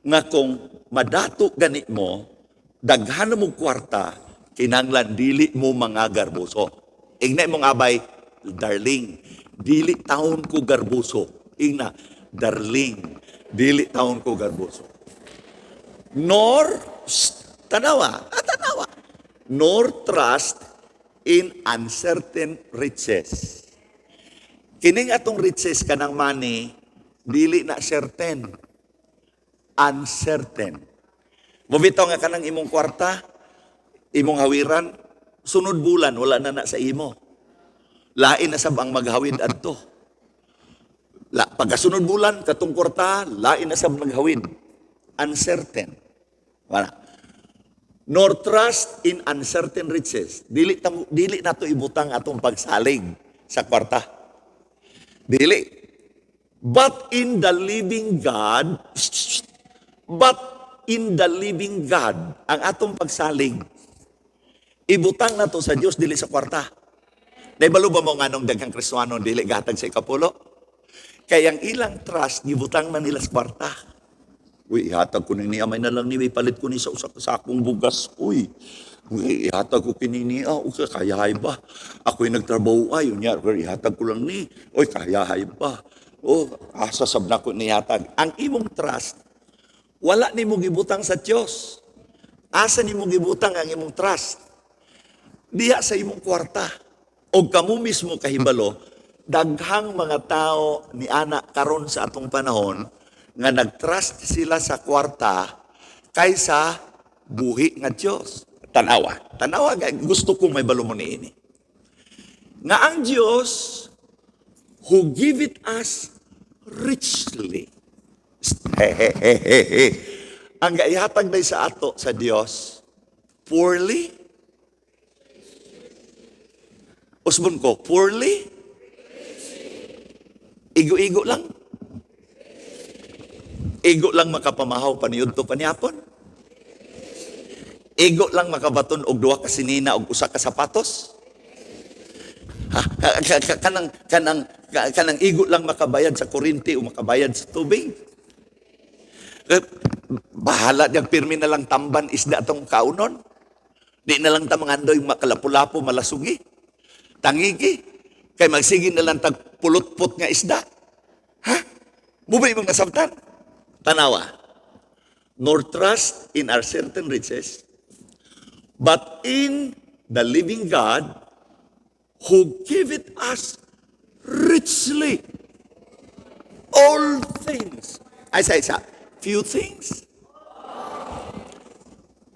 nga kung madato gani mo, daghan mo kwarta, kinanglan dili mo mga garbuso. Ignay mong abay, darling, dili taon ko garbuso. Igna, darling, dili taon ko garbuso. Nor, tanawa, nor trust in uncertain riches. Kining atong riches kanang money, dili na certain. Uncertain. Mubitaw nga kanang imong kwarta, imong hawiran, sunod bulan, wala na sa imo. Lain na sab ang maghawid adto. Pagkasunod bulan, katong kwarta, lain na sab maghawid. Uncertain. Wala. Nor trust in uncertain riches. Dili nato ibutang atong pagsalig sa kwarta. Dili. But in the living God, ang atong pagsalig, ibutang nato sa Dios dili sa kwarta. Naibalo ba mo nga nung daghang Kristiyano dili gatag sa ikapulo? Kaya ang ilang trust, gibutang man nila sa kwarta. Uy, ihatag ko ni amay na lang ni, palit ko ni sa usak sakong bugas. Uy, ihatag ko kinini, kayahay ba? Ako'y nagtrabaho yun niya, ihatag ko lang ni. Uy, kayahay ba? Sasab na ko ni ihatag. Ang imong trust, wala ni mo gibutang sa Diyos. Asa ni mo gibutang ang imong trust? Diya sa imong kwarta. O kamo mismo kahibalo, daghang mga tao ni anak karon sa atong panahon, nga nag-trust sila sa kwarta kaysa buhi nga Diyos. Tanawa, gusto kong may balo mo ni ini. Nga ang Diyos, who give it us richly. Ang gaihatag na sa ato sa Diyos, poorly. Usbon ko, poorly. Igo-igo lang. Igo lang makapamahaw paniyod to paniapon. Igo lang makabaton og duha ka sinina og usa ka sapatos. Kanang igo lang makabayad sa kuryente o makabayad sa tubig. Bahala diyang pirmi na lang tamban isda tong kaunon. Di na lang ta mangandoy makalapulapo malasugi. Tangigi. Kay magsigi na lang tag pulot-put nga isda. Mubay mong nasabtan. Tanawa, nor trust in our certain riches, but in the living God who giveth us richly all things. I say, few things?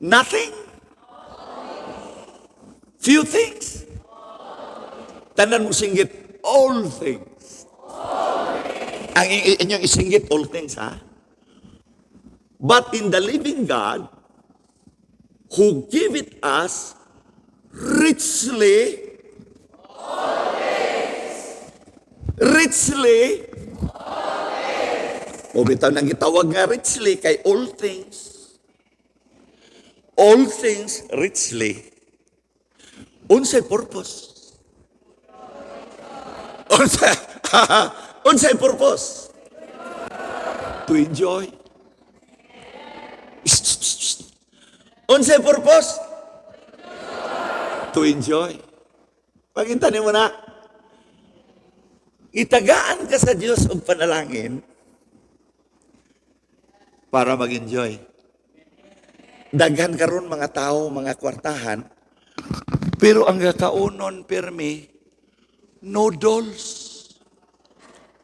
Nothing? Few things? Tanan mo singgit, all things. ang inyong isinggit all things, ha? But in the living God, who give it us richly, o bitaw nang gitawag nga richly kay all things richly. Unsay purpose? Unsay purpose? To enjoy. Unsay purpose? To enjoy. Pagintanin mo na. Itagaan ka sa Diyos og panalangin para mag-enjoy. Daghan karon mga tao, mga kwartahan, pero ang kaunon permi, noodles.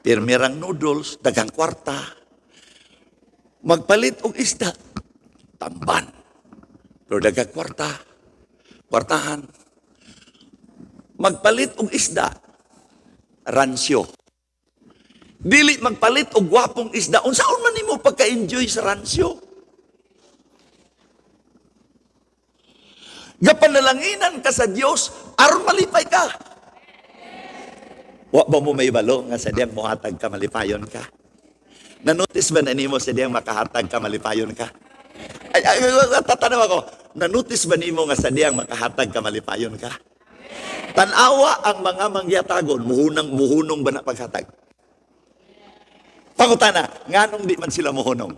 Pirmirang noodles, dagang kwarta. Magpalit og isda, tamban. Pero dagang kwartahan. Magpalit og isda, ransyo. Dili magpalit og gwapong isda. Unsaon man nimo pagka-enjoy sa ransyo? Gapanalanginan ka sa Dios aron malipay ka. Wa ba mo may balo nga sa diyang mohatag ka malipayon ka? Nanotice ba na nimo sa diyang makahatag ka malipayon ka? Ay, tatanaw ako. Nanotice ba nimo nga sa diyang makahatag ka malipayon ka? Tanawa ang mga mangyatagon, muhunong ba na paghatag? Pangutana, nganong di man sila muhunong?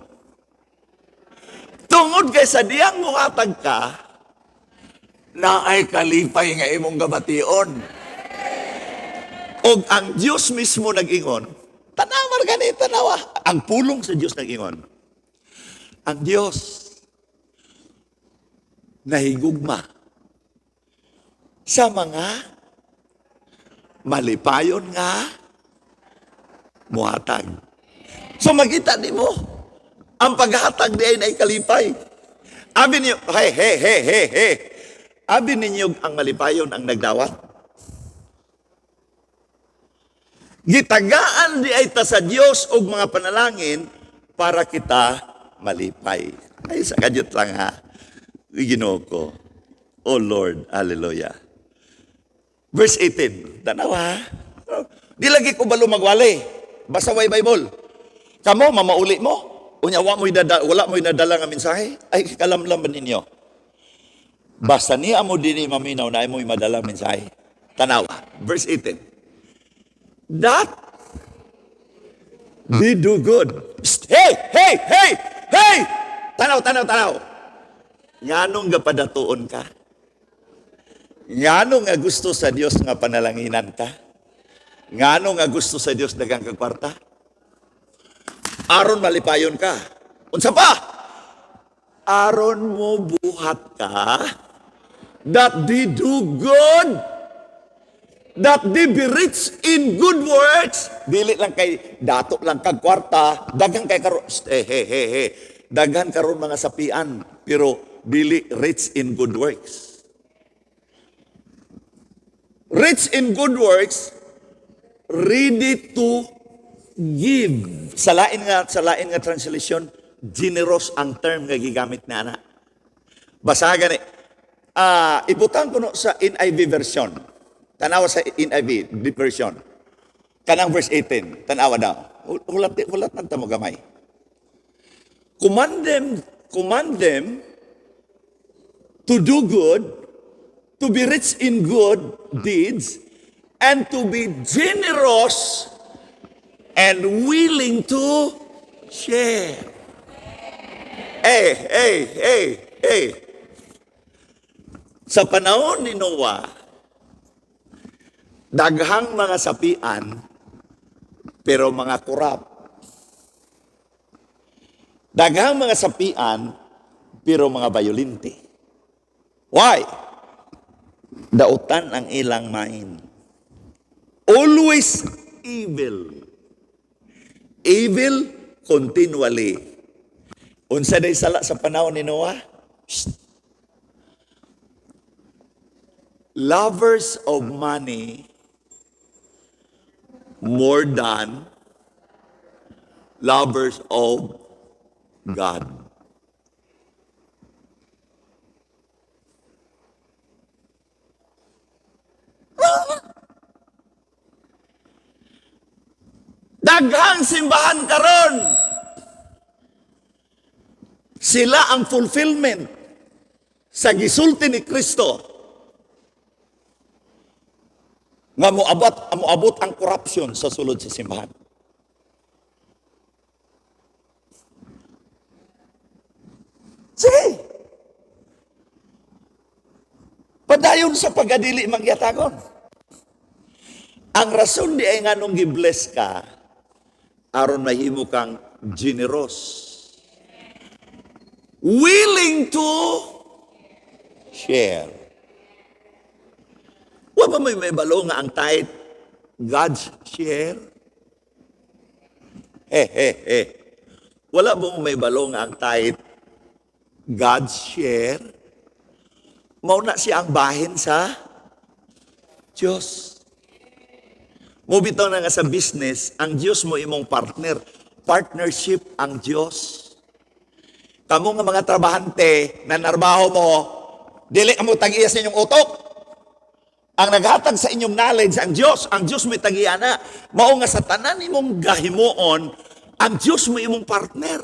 Tungod kay sa diyang muhatag ka, na ay kalipay nga imong gabation. Og ang Diyos mismo nag-ingon, tanawar gani, tanawa. Ang pulong sa Diyos nag-ingon. Ang Diyos nahigugma sa mga malipayon nga muhatag. So magkita di mo, ang paghatag di ay kalipay. Abi niyo, hey. Abi ninyo ang malipayon ang nagdawat. Gitagaan di ay ta sa Dios og mga panalangin para kita malipay. Ay sa kadyot lang ha. Ginoo ko. Oh Lord, hallelujah. Verse 18. Tanaw ha. Di lagi ko balo magwali. Basta way Bible. Kamo mamauli mo. Unya wala mo nadala nga mensahe. Ay kalamlam ba ninyo? Basta niya mo din maminaw na mo madala mensahe. Tanawa. Verse 18. That we do good. Hey! Tanaw. Nganong nga padatuon ka? Nganong nga gusto sa Dios nga panalanginan ka? Nganong nga gusto sa Dios dagang kagkwarta? Aron malipayon ka. Unsa pa? Aron mo buhat ka that they do good. That they be rich in good works. Dili lang kay dato lang kag kwarta, daghan kay karon daghan karon mga sapian, pero dili rich in good works. Rich in good works, ready to give. Sa lain nga translation, generous ang term nga gigamit na ana. Basagan ni ibutang ko no sa NIV version. Tanawa sa NIV version. Kanang verse 18. Tanawa daw. Hulat man tamo gamay. Command them to do good, to be rich in good deeds, and to be generous and willing to share. Hey. Sa panahon ni Noah, daghang mga sapian, pero mga kurap. Daghang mga sapian, pero mga bayolente. Why? Dautan ang ilang mind. Always evil. Evil continually. Unsa day sala sa panahon ni Noah? Lovers of money more than lovers of God. Daghang simbahan karon. Sila ang fulfillment sa gisulti ni Kristo nga moabot ang corruption sa sulod sa simbahan. Sige. Padayon sa pagdili magyatagon. Ang rason di ay nga nung gibless ka, aron mahimo kang generous. Willing to share. Wa ba may balo nga ang tithe God's share? Wala ba may balo nga ang tithe God's share? Mao na siya ang bahin sa Diyos. Mo bitaw na nga sa business, ang Diyos mo imong partner. Partnership ang Diyos. Kamu nga mga trabahante na narbaho mo, dili mo tag-iya sa inyong utok. Ang naghatag sa inyong knowledge, ang Diyos may tag-iya na. Mao nga sa tanan imong gahimuon, ang Diyos mo imong partner.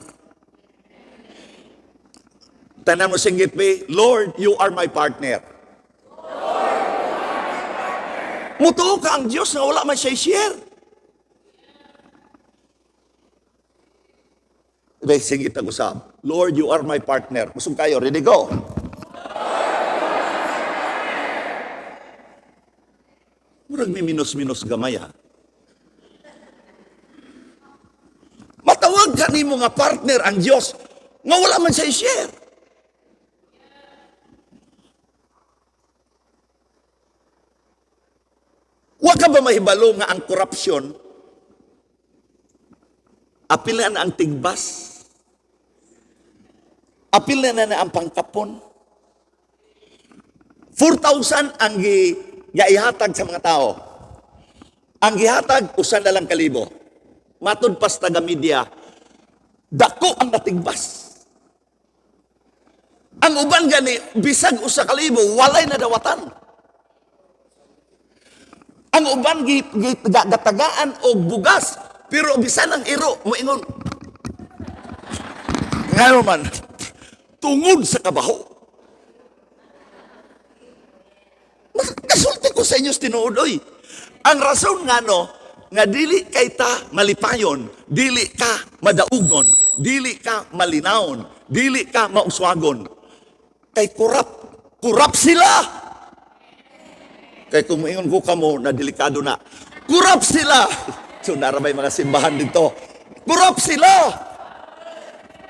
Tanan mo singgit be, Lord, you are my partner. Mutuo ka ang Diyos na wala man siya share. Sige, tag-usap. Lord, you are my partner. Kusog kayo, ready, go. Murag may minus-minus gamay, ha? Matawag ka ni mo nga partner ang Diyos nga wala man siya share. Wa ka ba mahibalo nga ang corruption apil na ang tigbas? Apil na ang pangkapon. 4,000 ang gihatag sa mga tao. Ang gihatag, 1,000,000. Matod pas taga media, dako ang natigbas. Ang uban gani, bisag 1,000, walay nadawatan. Ang uban gatagaan o bugas, pero bisan ang iro, moingon. Ngayon man, tungod sa kabaho. Kasulti ko sa inyo tinuodoy. Ang rason nga no, nga dili kay ta malipayon, dili ka madaugon, dili ka malinawon, dili ka mauswagon. Kay kurap sila. Kay kung ingon ko kamo na delikado na, kurap sila. So naramay mga simbahan dito, kurap sila.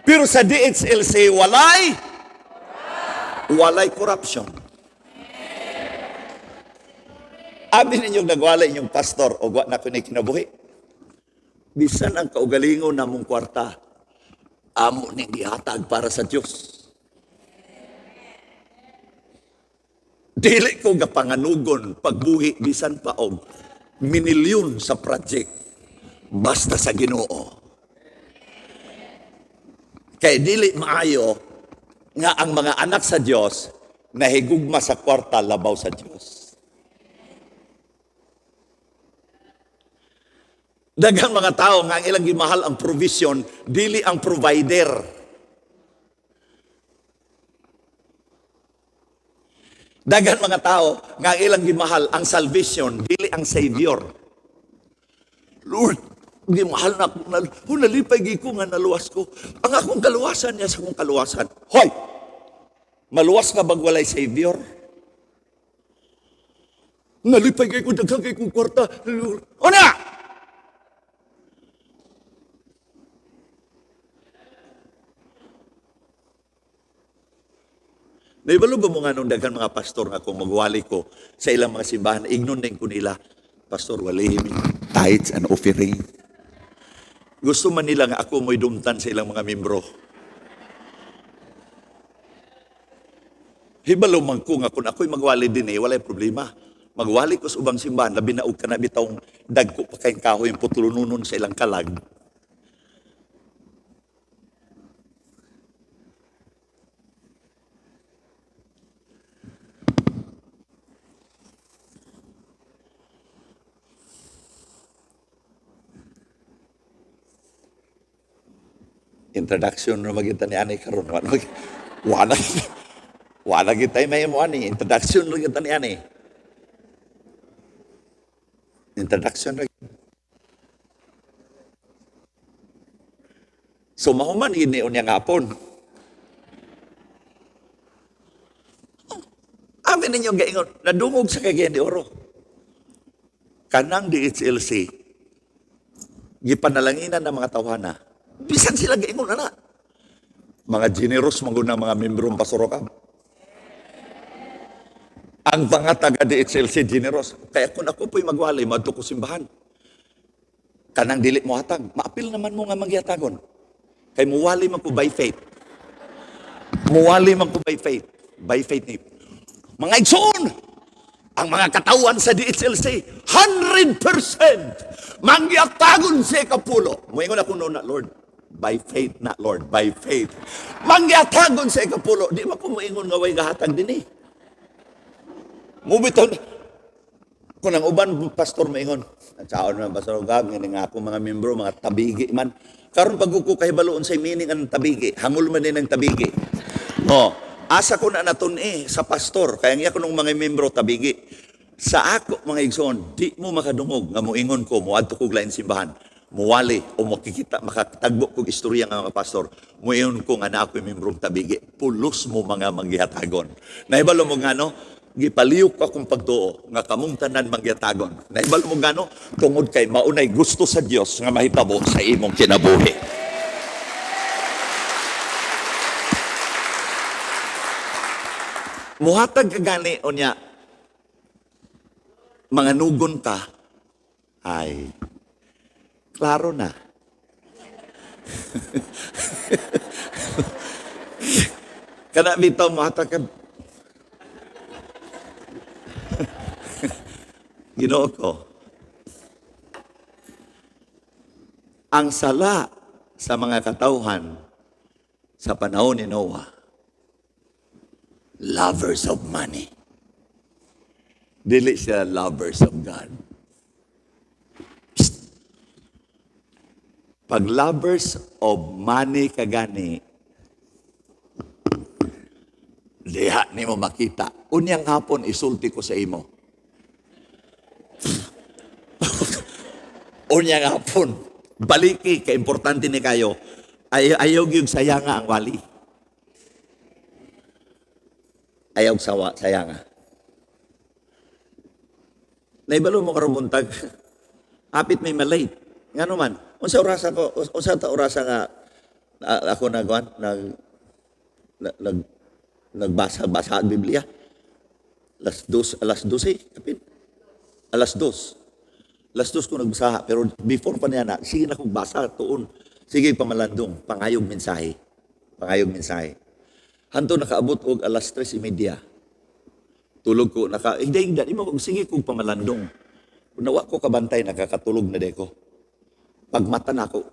Pero sa DHLC, walay corruption. Abi ninyong nagwala inyong pastor, o na ko na kinabuhi. Bisan ang kaugalingon na mong kwarta, amo ning gihatag para sa Diyos. Dili ko gapanganugon pagbuhi bisan pa og minilyon sa project basta sa Ginoo. Kay dili maayo nga ang mga anak sa Diyos nahigugma sa kwarta labaw sa Diyos. Daghang mga tao nga ang ilang gimahal ang provision, dili ang provider. Daghang mga tao nga ang ilang gimahal ang salvation, dili ang savior. Lord, gimahal na ako, nalipay ko nga naluwas ko. Ang akong kaluwasan niya sa akong kaluwasan. Hoy! Maluwas ka bang walay savior? Nalipay ko, daghang kong kwarta. O na! Naibalo ba mo nga nung daghang mga pastor nga kung magwali ko sa ilang mga simbahan, ignon din ko nila, Pastor, walihim tithes and offering. Gusto man nila nga ako mo'y dumtan sa ilang mga membro. Hibalo man ko nga kung ako'y magwali din walay problema. Magwali ko sa ubang simbahan, labi na og ka na bitawng dagko pa kayong kahoy yung putulununon sa ilang kalag. Introduction na magita ni ani karon. Wala wala kita may mo ani. Introduction na kita ni ani. Introduction na. So mahuman ini unya ngapon. Amin ninyo gaingon, nadungog sa Cagayan de Oro. Kanang DHLC, gipanalanginan ng mga tawhana. Bisan sila gaingon na. Mga generous mga mga membrong pasorokam. Ang mga taga DHLC generous. Kaya kung ako po'y magwali, madto ko simbahan. Kanang dili mo hatag. Maapil naman mo nga magyatagon. Kay muwali man ko by faith. Muwali man ko by faith. By faith ni. Mga igsoon, ang mga katawan sa DHLC, 100% mangyatagon sa ikapulo. Muingon ako noon na, Lord, by faith na, Lord, by faith. Mangyatagon sa ikapulo. Di ba ko muingon nga way gahatag din eh. Mubiton. Kung ang uban, pastor muingon, at saon naman, Pastor Gab, nga ako mga membro, mga tabigi man. Karon pag ko kahibaloon sa meaning ang tabigi, hangul man din ang tabigi. Asa ko na naton sa pastor, kaya nga ko nung mga membro tabigi. Sa ako, mga igsoon, di mo makadungog, nga muingon ko, muadto ko lain simbahan, muwali, o makikita, makatagbo kong istorya nga mga pastor, muingon ko nga na ako membro tabigi, pulos mo mga mangyatagon. Naibalo mo nga no, gipaliyok akong pagtuo, nga kamong tanan mangyatagon. Naibalo mo nga no, tungod kay maunay gusto sa Dios nga mahitabo sa imong kinabuhi. Muhatag ka gani o niya, mga nugon ka, ay, klaro na. Kana bitaw muhatag ka. Ginoo ko. Ang sala sa mga katauhan sa panahon ni Noah, lovers of money. Dili siya lovers of God. Psst. Pag lovers of money kagani, diha ni mo makita. Unyang hapon, isulti ko sa imo. Unyang hapon, baliki, ka-importante ni kayo. Ayaw yung sayanga ang wali. Ayaw sayanga. Naibalo mo karubuntag. Hapit may malay. Nga naman, unsa orasa ko, unsa ta orasa nga ako nagbasa ang Biblia. Alas 12 kapit. Alas 2 ko nagbasa, pero before pa niya na, sige na kong basa, tuon. Sige pamalandong, pangayog mensahe. Hanto nakaabot og alas 3:30. Tulog ko, hindi mo, sige kong pamalandong. Nawa ko kabantay, nakakatulog na de ko. Pagmata na ako,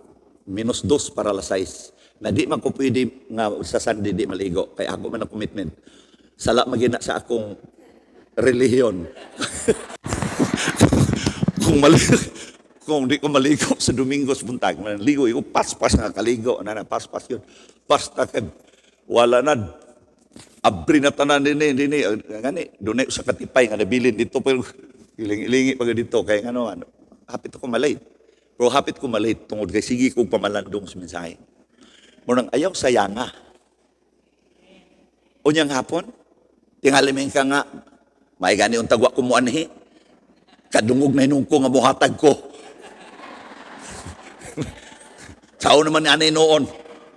-2 para alas 6. Na di man ko pwede nga sa Sunday di maligo. Kaya ako man ang commitment. Sala magina sa akong relihiyon. Kung di ko maligo sa Domingos buntag, maligo, pas-pas nga kaligo. Pas-pas yun. Pas-takad. Wala na, abri na tanan din ngani, doon sa katipay, nga nabilin dito, pero ilingi pag dito, kaya hapit ako malate. Pero hapit ko malate, tungod kay sige kong pamalandong sa mensahe. Munang ayaw sayanga. Unyang hapon, tingalimin ka nga, may gani yung tagwa ko mo anhi, kadungog na hinong ko nga buhatag ko. Sao naman ni anay noon,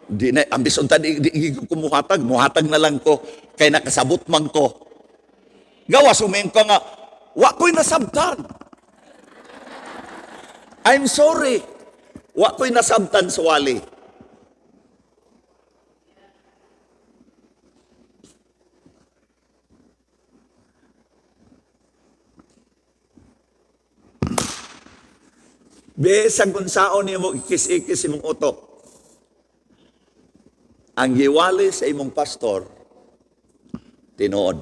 di na ambis unta di ko muhatag na lang ko kay nakasabot man ko. Gawas umayon ka nga, wa ko'y nasabtan. I'm sorry. Wa ko'y nasabtan sa wali. Besag kung saon niyo mo ikis-ikis imong utok. Ang giwali sa imong pastor, tinuod.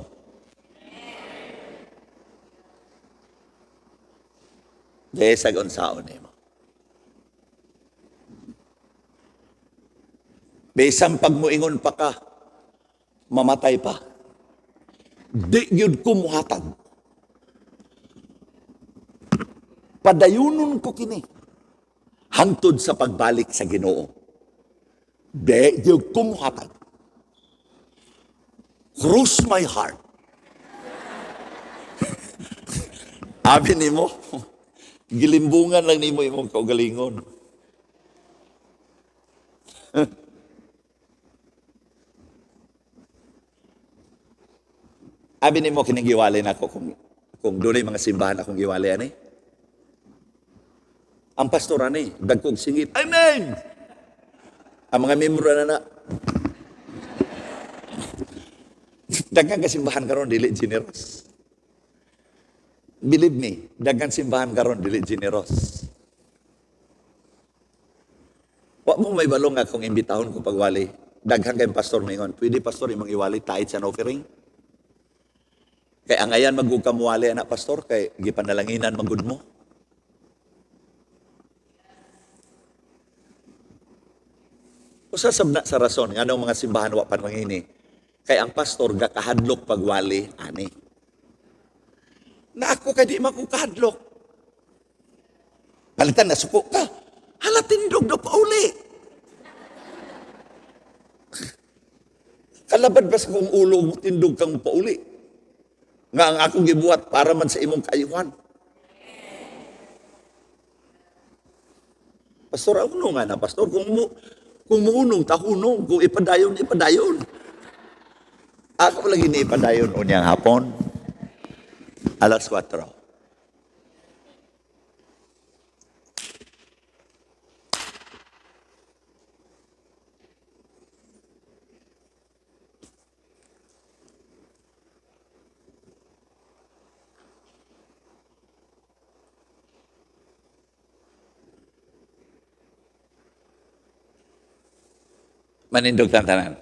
Besag kung saon niyo mo. Besang pag muingon pa ka, mamatay pa. Di yun ko muhatag. Padayunon ko kini. Hangtod sa pagbalik sa Ginoo. Di yun ko muhatag. Cross my heart. Abi ni mo, gilimbungan lang ni mo imong kaugalingon. Abi ni mo kining giwali na ako kung doon mga simbahan akong giwali ani. Ang pastor ani, dagkog singit, amen! Ang mga membro na daghang kasimbahan karon dili generous. Believe me, daghang simbahan karon dili generous. Wa mo may balong nga kung imbitahon ko pagwali. Daghang kay pastor mingon, pwede pastor imong iwali tithes and offering? Kay ang ayan magugkamuwali anak pastor kay gipanalanginan magud mo. Usa sabna sa rason nganong mga simbahan wa panangini. Kay ang pastor gakahadlok pagwali ani. Na ako kay di makukahadlok. Palitan na suko ka. Hala tindog do pa uli. Kalabad ba sa kong ulo mo tindog kang pa uli? Nga ang akong gibuhat para man sa imong kaayuhan. Pastor, ano nga na, pastor? Kung muhunong, tahunong. Kung ipadayon, ipadayon. Ako lagi ni ipadayon unyang hapon. Alas 4. Manindog tantanan.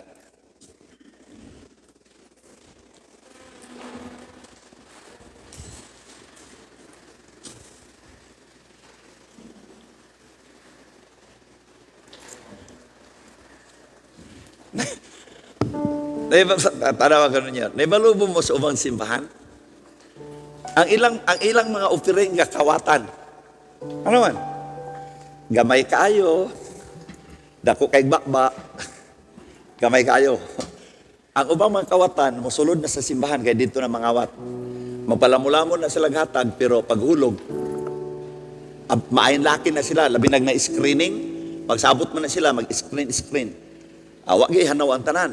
Tanawa ka niya. Naibalubo mo sa ubang simbahan? Ang ilang mga offering nga kawatan. Ano man? Gamay kaayo. Dako kay bakba. Gamay kaayo. Ang ubang mga kawatan, mosulod na sa simbahan kay dito na mangawat. Magpalamulamon na sila hatag, pero paghulog, maayon-laki na sila, labi na screening. Pagsabot mo na sila, mag-screen. Awag hanaw ang tanan.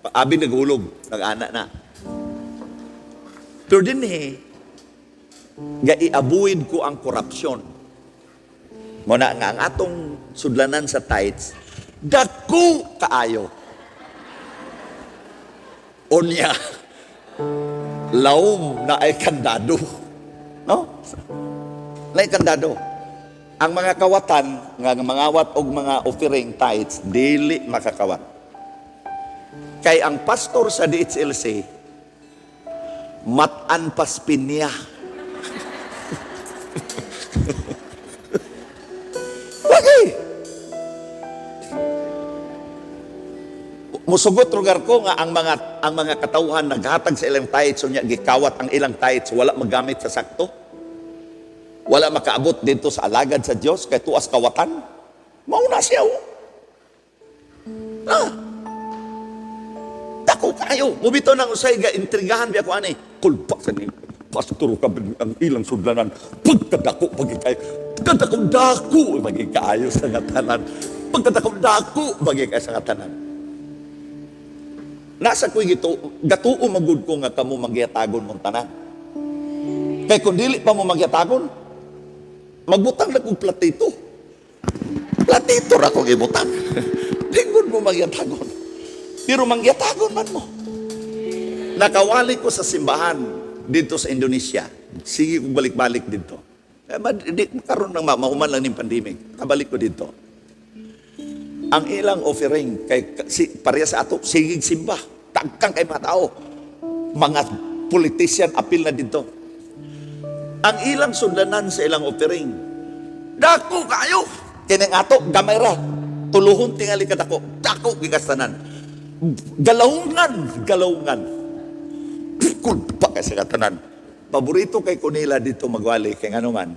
Abi naghulog, nag-ana na. Pero din i-avoid ko ang korupsyon. Muna nga ang atong sudlanan sa tithes, dako kaayo. Unya, laom na ay kandado. No? Na ay kandado. Ang mga kawatan, nga mangawat og mga offering tithes, dili makakawat. Kay ang pastor sa DHLC, matan paspin niya. Lagi. Musugot lugar ko nga ang mga katauhan naghatag sa ilang tithes, unya gikawat ang ilang tithes, wala magamit sa sakto. Wala makaabot dito sa alagad sa Dios kay tuas kawatan. Mauna siya. Dako kayo. Mubito nang usay ga intrigahan biya ko ani. Kulpa sa ni pastor ka ang ilang sudlanan. Pagkadako pagi kayo. Pagkadako pagi kayo sa ngatanan. Pagkadako pagi kayo sa ngatanan. Nasa kuy gito, gatuo magud ko nga kamo magyatagon mong tanan. Kay kung dili pa mo magyatagon, magbutang na kong platito. Platito ra kong ibutang. Tingod mo magyatagon. Pero mangyatagon man mo. Nakawali ko sa simbahan dito sa Indonesia. Sige kong balik-balik dito. Karon nang mahuman lang ng pandemic. Kabalik ko dito. Ang ilang offering kay pareha sa ato sigig simba, tagkang kay mga tao, mga politician apil na dito. Ang ilang sudlanan sa ilang offering, dako kayo kining ato gamay ra. tuluhon tingali ka dako gigastanan. Galawungan. Kulpa ka sa katanan. Paborito kay kunila dito magwali kay ngano man.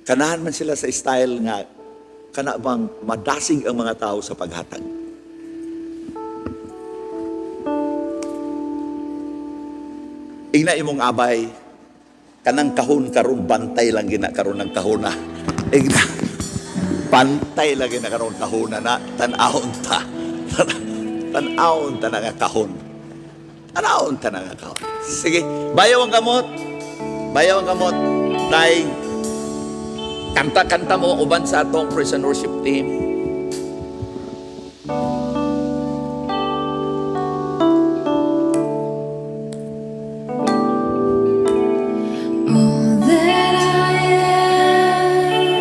Kanahan man sila sa style nga kana bang madasig ang mga tao sa paghatag. Ina imong abay kanang kahon karon bantay lang gina karon ng kahona. Igna bantay lang gina karon kahona na tan-ahon ta. Tan-ahon ta nga kahon. Tan-ahon ta nga kahon. Sige, bayaw ang gamot. Bayaw ang gamot. Tay kanta-kanta mo uban sa atong praise and worship team. All that I am,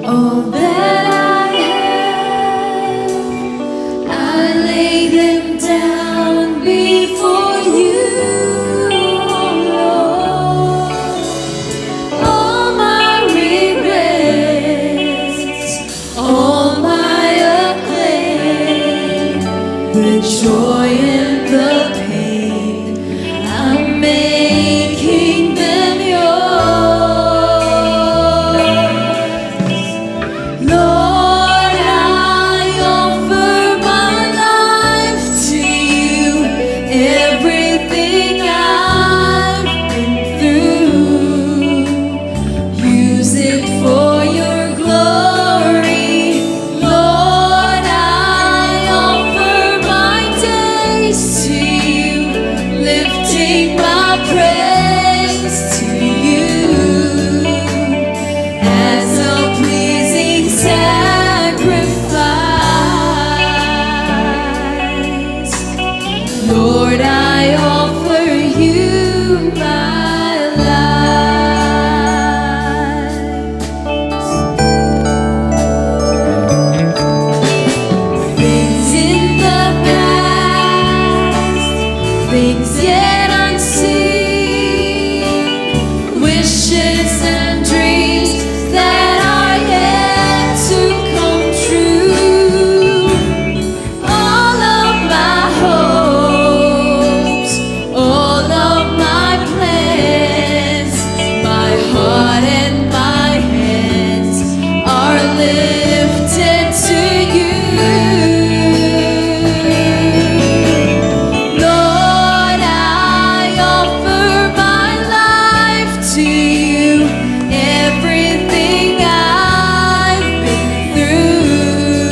all that I have, I lay them down before you, oh Lord. All my regrets, all my acclaim, the joy and the pain, I'm making them yours. Lord, I offer my life to you, everything I've been through. Use it for your glory. Lord, I offer my days to you, lifting my praise to you as a pleasing sacrifice. Lord, I offer you my life. Things in the past, things yet unseen, wishes and dreams that are yet to come true. All of my hopes, all of my plans, my heart and my hands are lifted to you. Lord, I offer my life to you, everything I've been through.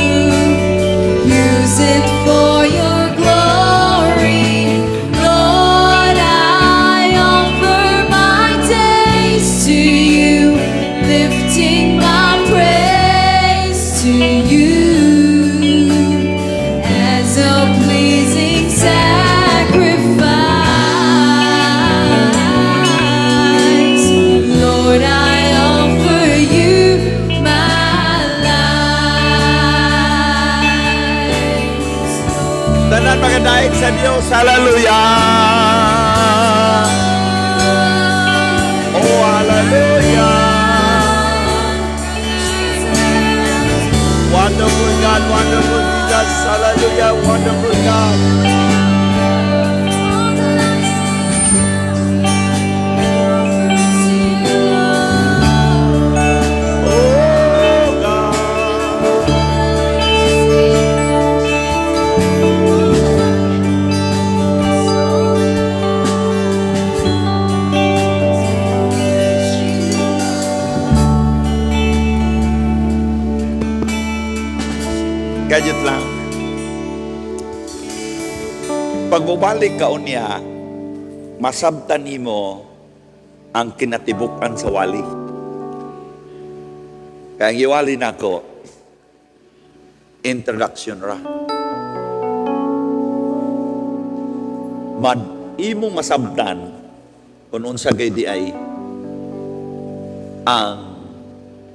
Use it for your glory. Lord, I offer my days to you, lifting my praise to you as a pleasing sacrifice. Lord, I offer you my life. Tanan magadaig sa Dios. Hallelujah. Oh, hallelujah. Wonderful God, wonderful Jesus. Hallelujah, wonderful God. Oh, God. Gadget lang. Pag bubalik ka unya, masabtan nimo ang kinatibukan sa wali. Kaya ang iwali nako, introduction ra. Imong masabtan kung unsa gay di ay ang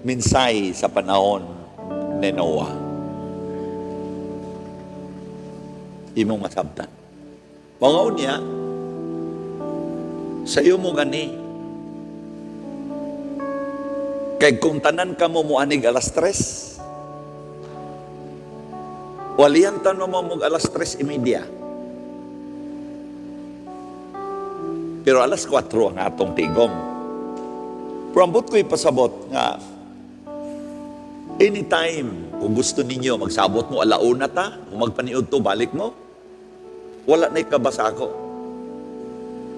minsay sa panahon ni Noah. Imong masabtan. Mga unya, sayo mo gani. Kay kung tanan ka mo muanig alas 3, Walian tanong mo mong alas 3:30. Pero alas 4 ang atong tigom. Pero ambot ko'y pasabot nga, anytime, kung gusto ninyo, magsabot mo alauna ta, kung magpaniod to, balik mo, wala na ikabasa ko.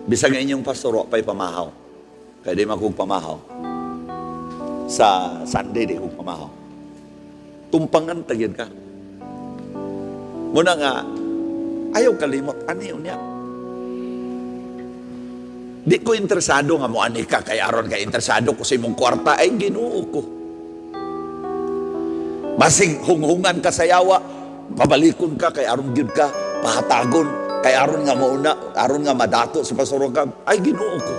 Bisag inyong pastor, wapay pamahaw. Kaya di makong pamahaw. Sa Sunday, di kong pamahaw. Tumpangan tagyan ka. Muna nga, ayaw kalimot, ani yun niya. Di ko interesado nga mo ani ka, kay aron ka interesado ko sa imong kwarta, ay Ginoo ko. Basig hunghungan ka sa yawa, pabalikon ka, kay aron gyud ka, pahatagon, kay aron nga mauna, aron nga madato sa pasurugam, ay Ginoo ko.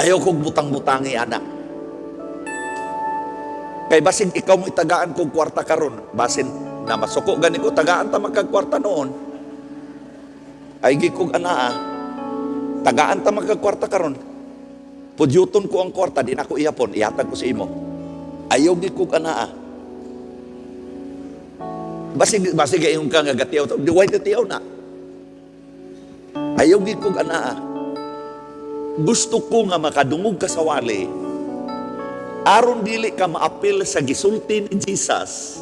Ayaw kong butang-butangi, anak. Kay basig ikaw mo itagaan kong kwarta karon, basin na masuko gani ko, tagaan ta magkagkwarta noon, ay gikog anaa, tagaan ta magkagkwarta karon, pudyuton ko ang kwarta, di na ko iyapon, ihatag ko sa imo. Ayaw gikog anaa. Basig yung ka nga gatiyaw, di way tatiyaw na. Ayaw gikog anaa. Gusto ko nga makadungog ka sa wali, aron dili ka maapil sa gisulti ni Jesus,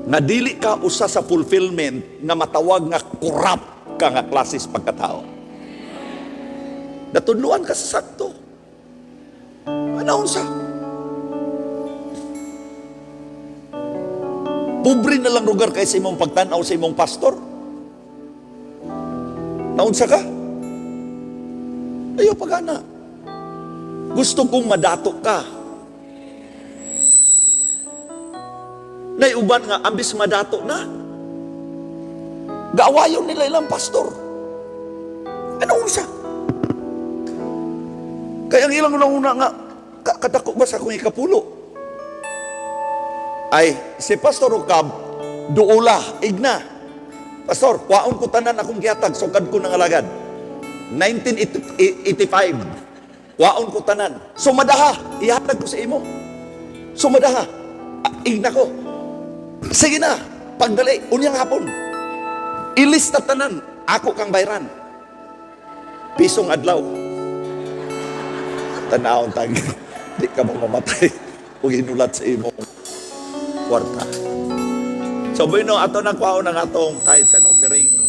nga dili ka usa sa fulfillment nga matawag nga corrupt ka nga klases pagkatao. Natudluan ka sa sakto. Ano sa? Pobre na lang lugar kay sa imong pagtanaw sa imong pastor. Naunsa ka? Ayaw pagana. Gusto kong madato ka. Naiuban nga, ambis madato na. Gaawayon nila ilang pastor. Ano siya? Kaya ang ilang una nga, kadako ba sa akong ikapulo? Ay, si Pastor Ukab, duula, igna. Pastor, kwaon ko tanan akong gihatag, sukad ko ng alagad. 1985, kwaon ko tanan. Sumadaha, ihatag ko sa imo. Sumadaha, igna ko. Sige na, pagdali, unyang hapon. Ilista tanan, ako kang bayran. Pisong adlaw. Tanahon tag, di ka mamamatay kung inulat sa imong kwarta. So, bueno, ato na kwaon ng atong tithes and offering.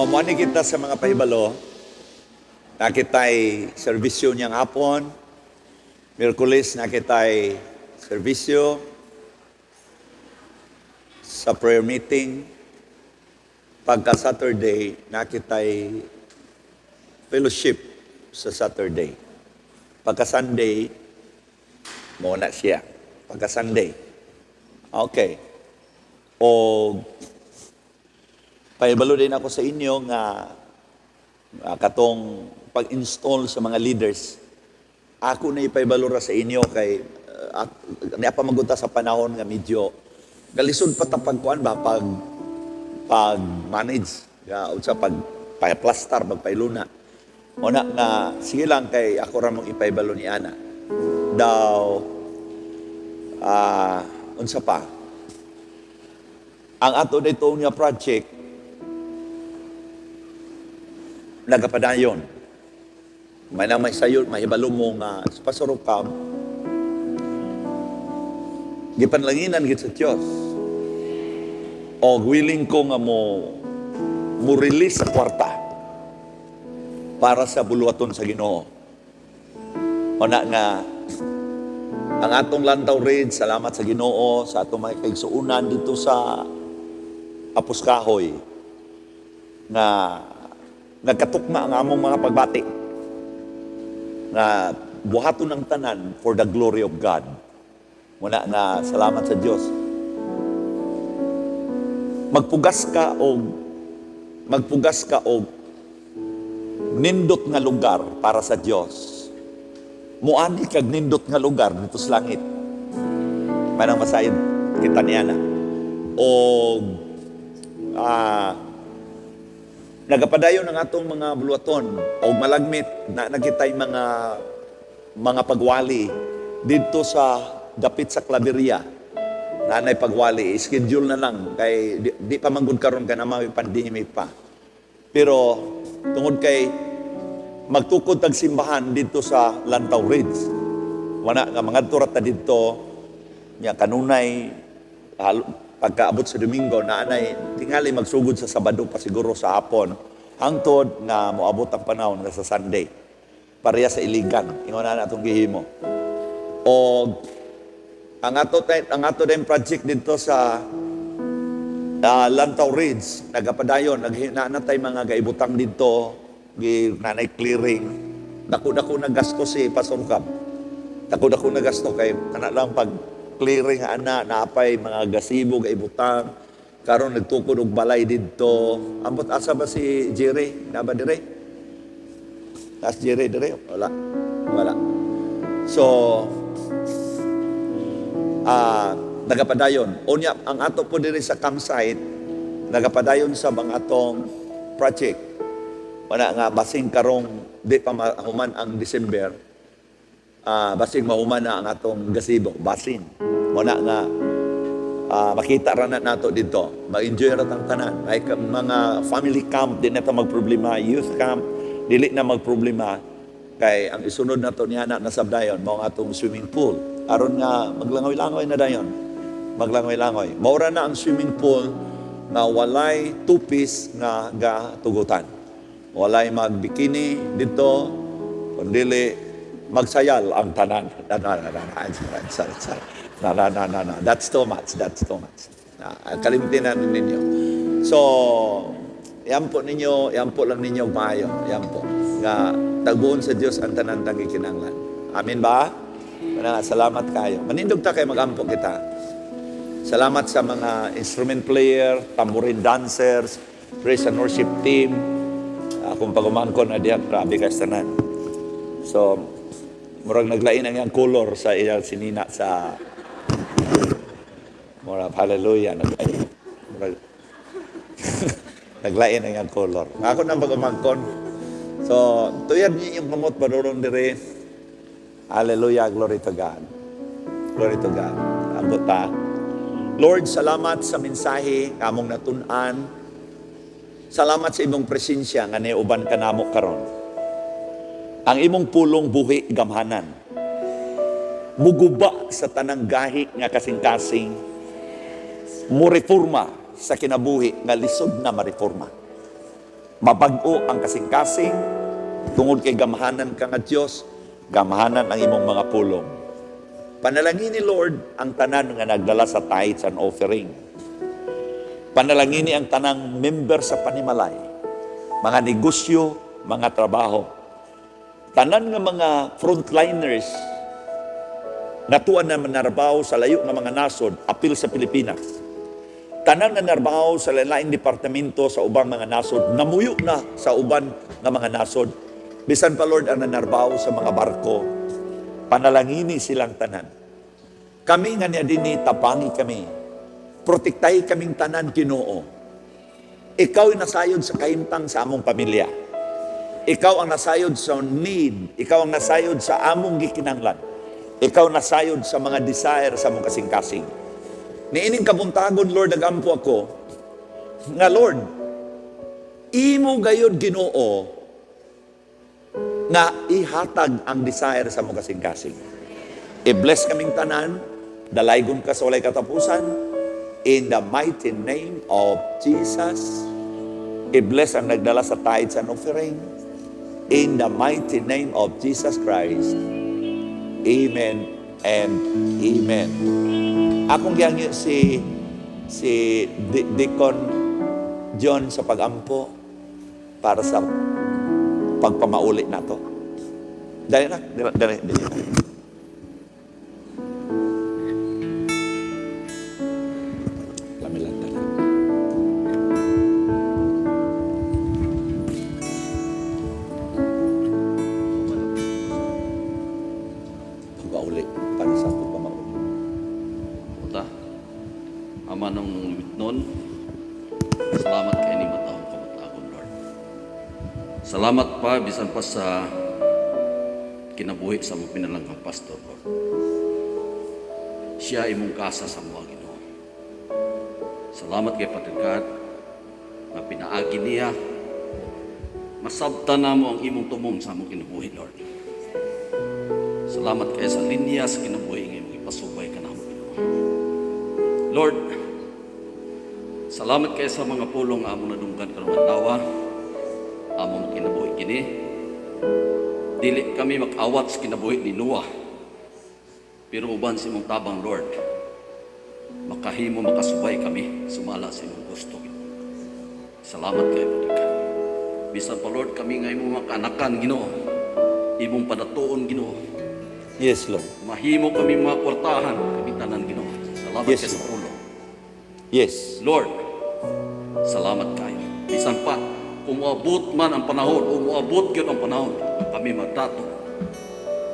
Muani kita sa mga paibalo, nakitay serbisyo niyang hapon, Miyerkules nakitay serbisyo, sa prayer meeting, pagka Saturday, nakitay fellowship sa Saturday. Pagka Sunday, muna siya. Pagka Sunday. Okay. O, paibalo din ako sa inyo nga katong pag-install sa mga leaders. Ako na ipaibalura sa inyo kay niapamagunta sa panahon nga medyo galisod pa ta pagkuan ba pag manage sa pagplastar pagpailuna. Una nga sige lang kay ako ra mong ipaibalo ni Ana. Daw unsa pa? Ang ato dito nga project nagapadayon. May na may sayo, may hibalo mo nga pasurukam. Gipanlanginan gid sa Dios. O willing ko nga mo release sa kwarta para sa buluhaton sa Ginoo. Una nga ang atong Lantaw Ridge, salamat sa Ginoo sa atong mga kaigsuunan dito sa Apos Kahoy na nagkatukma ang among mga pagbati na buhaton ng tanan for the glory of God. Muna nga salamat sa Dios. Magpugas ka og nindot nga lugar para sa Dios. Muani kag nindot nga lugar dito sa langit. Manang masayod kita niya na. O nagapadayon ng atong mga buluaton o malagmit na nakitay mga pagwali dito sa dapit sa Claveria. Nanay pagwali, schedule na lang kay di pa manggod karon ka na may pandemic pa. Pero tungod kay magtukod tag simbahan dito sa Lantaw Ridge. Wana nga mga turat na dito nya kanunay pagkaabot sa Domingo na anay tingali magsugod sa Sabado pa siguro sa hapon hangtod nga moabot ang panahon nga sa Sunday pareha sa Iligan ingon na atong gihimo o ang ato din project dito sa Lantaw Ridge nagapadayon naghinanatay mga gaibutang dito nanay clearing dako na gasto si Pastor Cab dako na gasto kay kana lang pag clearing ana naapay mga gasibo gaibutang karon nagtukod og balay didto ambot asa ba si Jerry na ba dire as Jerry dire wala so nagapadayon unya ang ato po dire sa campsite nagapadayon sa mga atong project wala nga basing karong di pa mahuman ang December basing mahuman na ang atong gasibo basin wala nga makita ra na nato dito mag-enjoy ra tang tanan ay mga family camp di na ta magproblema youth camp dili na magproblema kay ang isunod nato niya na nasabdayon mao nga atong swimming pool aron nga maglangoy-langoy na dayon maglangoy-langoy maura na ang swimming pool na walay two-piece nga gatugutan walay magbikini dito kundi magsayal ang tanan. That's too much. Kalimutin na ninyo. So, yan po lang ninyo maayo. Yan po. Nga, tagbuon sa Diyos ang tanan tangi kinanglan. Amin ba? Salamat kayo. Manindog ta kayo mag-ampo kita. Salamat sa mga instrument player, tambourine dancers, praise and worship team. Kung pagumaan ko na diya, grabe kayo tanan. So, murag naglain ang iyang color sa iyang sinina sa murag hallelujah naglain ang iyang color ako nang pagumangkon so tuyad niyo yung kamot padurong dire hallelujah glory to God ambot ta Lord salamat sa mensahe kamong natun-an salamat sa imong presensya nga niuban kanamo karon ang imong pulong buhi gamhanan. Muguba sa tanang gahi nga kasing-kasing. Mureforma sa kinabuhi nga lisod na mareforma. Mabag-o ang kasing-kasing tungod kay gamhanan ka nga Dios, gamhanan ang imong mga pulong. Panalangin ni Lord ang tanan nga nagdala sa tithes and offering. Panalangini ang tanang member sa Panimalay, mga negosyo, mga trabaho. Tanan nga mga frontliners natuan na manarbaho sa layo ng mga nasod, apil sa Pilipinas. Tanan na narbaho sa lain-laing departamento sa ubang mga nasod, namuyo na sa uban ng mga nasod. Bisan pa Lord ang nanarbaho sa mga barko, panalangini silang tanan. Kami nga niya din tapangi kami, protektahi kaming tanan Ginoo. Ikaw ay nasayod sa kaintang sa among pamilya. Ikaw ang nasayod sa need, ikaw ang nasayod sa among gikinanglan. Ikaw nasayod sa mga desire sa among kasing-kasing. Niining kabuntagon, Lord, nagampo ako, nga Lord, imo gayod Ginoo, nga ihatag ang desire sa among kasing-kasing. I-bless kaming tanan, dalaygon ka sa walay katapusan, in the mighty name of Jesus. I-bless ang nagdala sa tithes and offering, in the mighty name of Jesus Christ. Amen and amen. Akong giyangyo si Deacon John sa pagampo para sa pagpamauli na to. Dali na. Kami lang dali. Pagpauli para sa pagpamauli. Puta, ama ng nun, salamat kay ni matahong kamatagon, Lord. Salamat pa, bisan pa sa kinabuhi sa mga pinalangang pastor, Lord. Siya imong kasa sa mga Ginoo. Salamat kay Father God, na pinaagi niya, masabta na mo ang imong tumom sa among kinabuhi, Lord. Salamat kay sa linya sa kinabuhi ng imong ipasubay ka na mo, Ginoo. Lord, salamat kayo sa mga pulong nga among nadunggan karong adlaw, among kinabuhi kini. Dili kami mag-awat sa kinabuhi ni Noah, pero uban sa imong tabang, Lord, makahimo makasubay kami sumala sa imong gusto. Salamat kayo, Father God. Bisan pa, Lord, kami nga imong makanakan, Ginoo, imong padatuon, Ginoo. Yes, Lord. Mahimo kami mga kwartahan, kami tanan, Ginoo. Salamat Yes, kayo sa Lord. pulong. Yes. Lord, salamat kayo. Bisan pa, umuabot man ang panahon, umuabot yun ang panahon, kami magdato.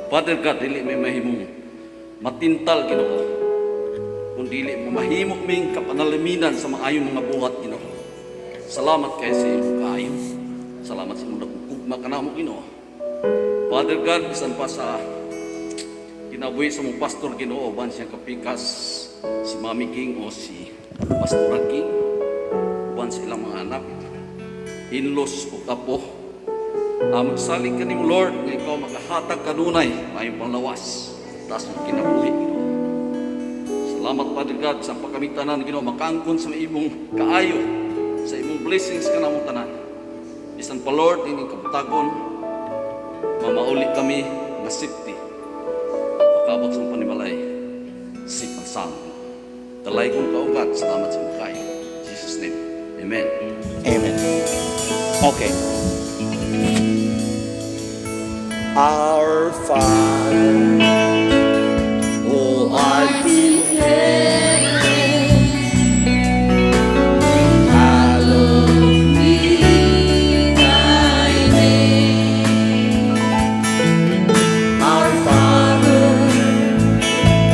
Father God, dili may mahimong matintal, Ginoo. Kung dili mahimo ming kapanaliminan sa mga ayong mga buhat, Ginoo. Salamat kayo sa iyong kaayo. Salamat sa iyong nagkukugma ka na mo, Ginoo. Father God, bisan pa sa kinabuhi sa mong pastor, Ginoo, ban siyang kapikas, si Mami King o si Pastor King, ban sa ilang mga anak, inlos o kapo. Magsalig ka ni mo, Lord, na ikaw maghahatag kanunay, mayong panglawas, taas ng kinabuhi, Ginoo. Salamat, Father God, sa pagkamitanan, Ginoo, makangkon sa imong kaayo, sa imong blessings ka na mong tanan. Bisan pa, Lord, ining kaputagon, mamauli kami na safety. Makabot sa Panimalay, sipag sang. Talay kong kaugat, salamat sa mga kayo. In Jesus' name, Amen. Amen. Okay. Our Father, who art in heaven, hallowed be thy name. Our Father,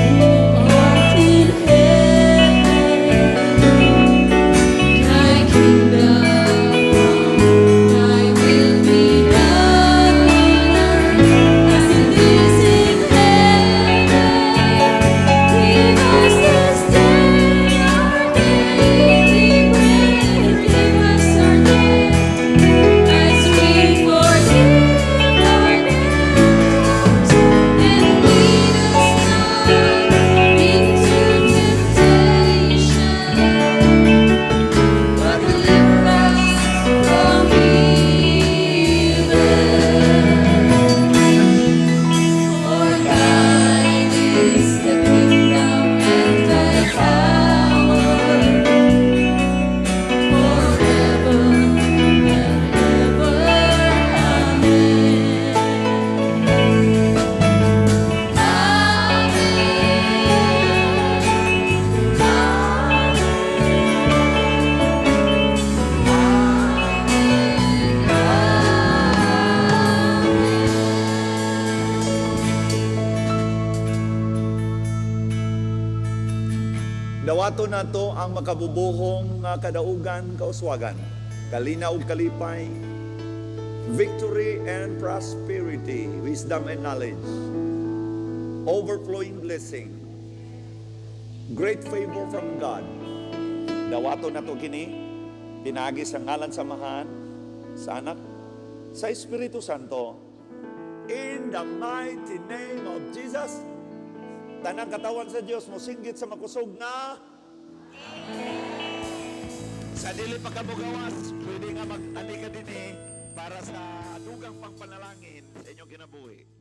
who art in heaven, Thy kingdom come, Thy will be done on earth as it is in heaven. Dawato na to ang makabubuhong nga kadaugan, kauswagan, kalinaw ug kalipay, victory and prosperity, wisdom and knowledge, overflowing blessing, great favor from God. Dawato na to kini, pinagi sa ngalan samahan, sa anak, sa Espiritu Santo. In the mighty name of Jesus, tanang katawan sa Diyos mo singgit sa makusog na sa dili pagkabugawas, pwede nga mag-ani ka din para sa dugang pangpanalangin sa inyong kinabuhi.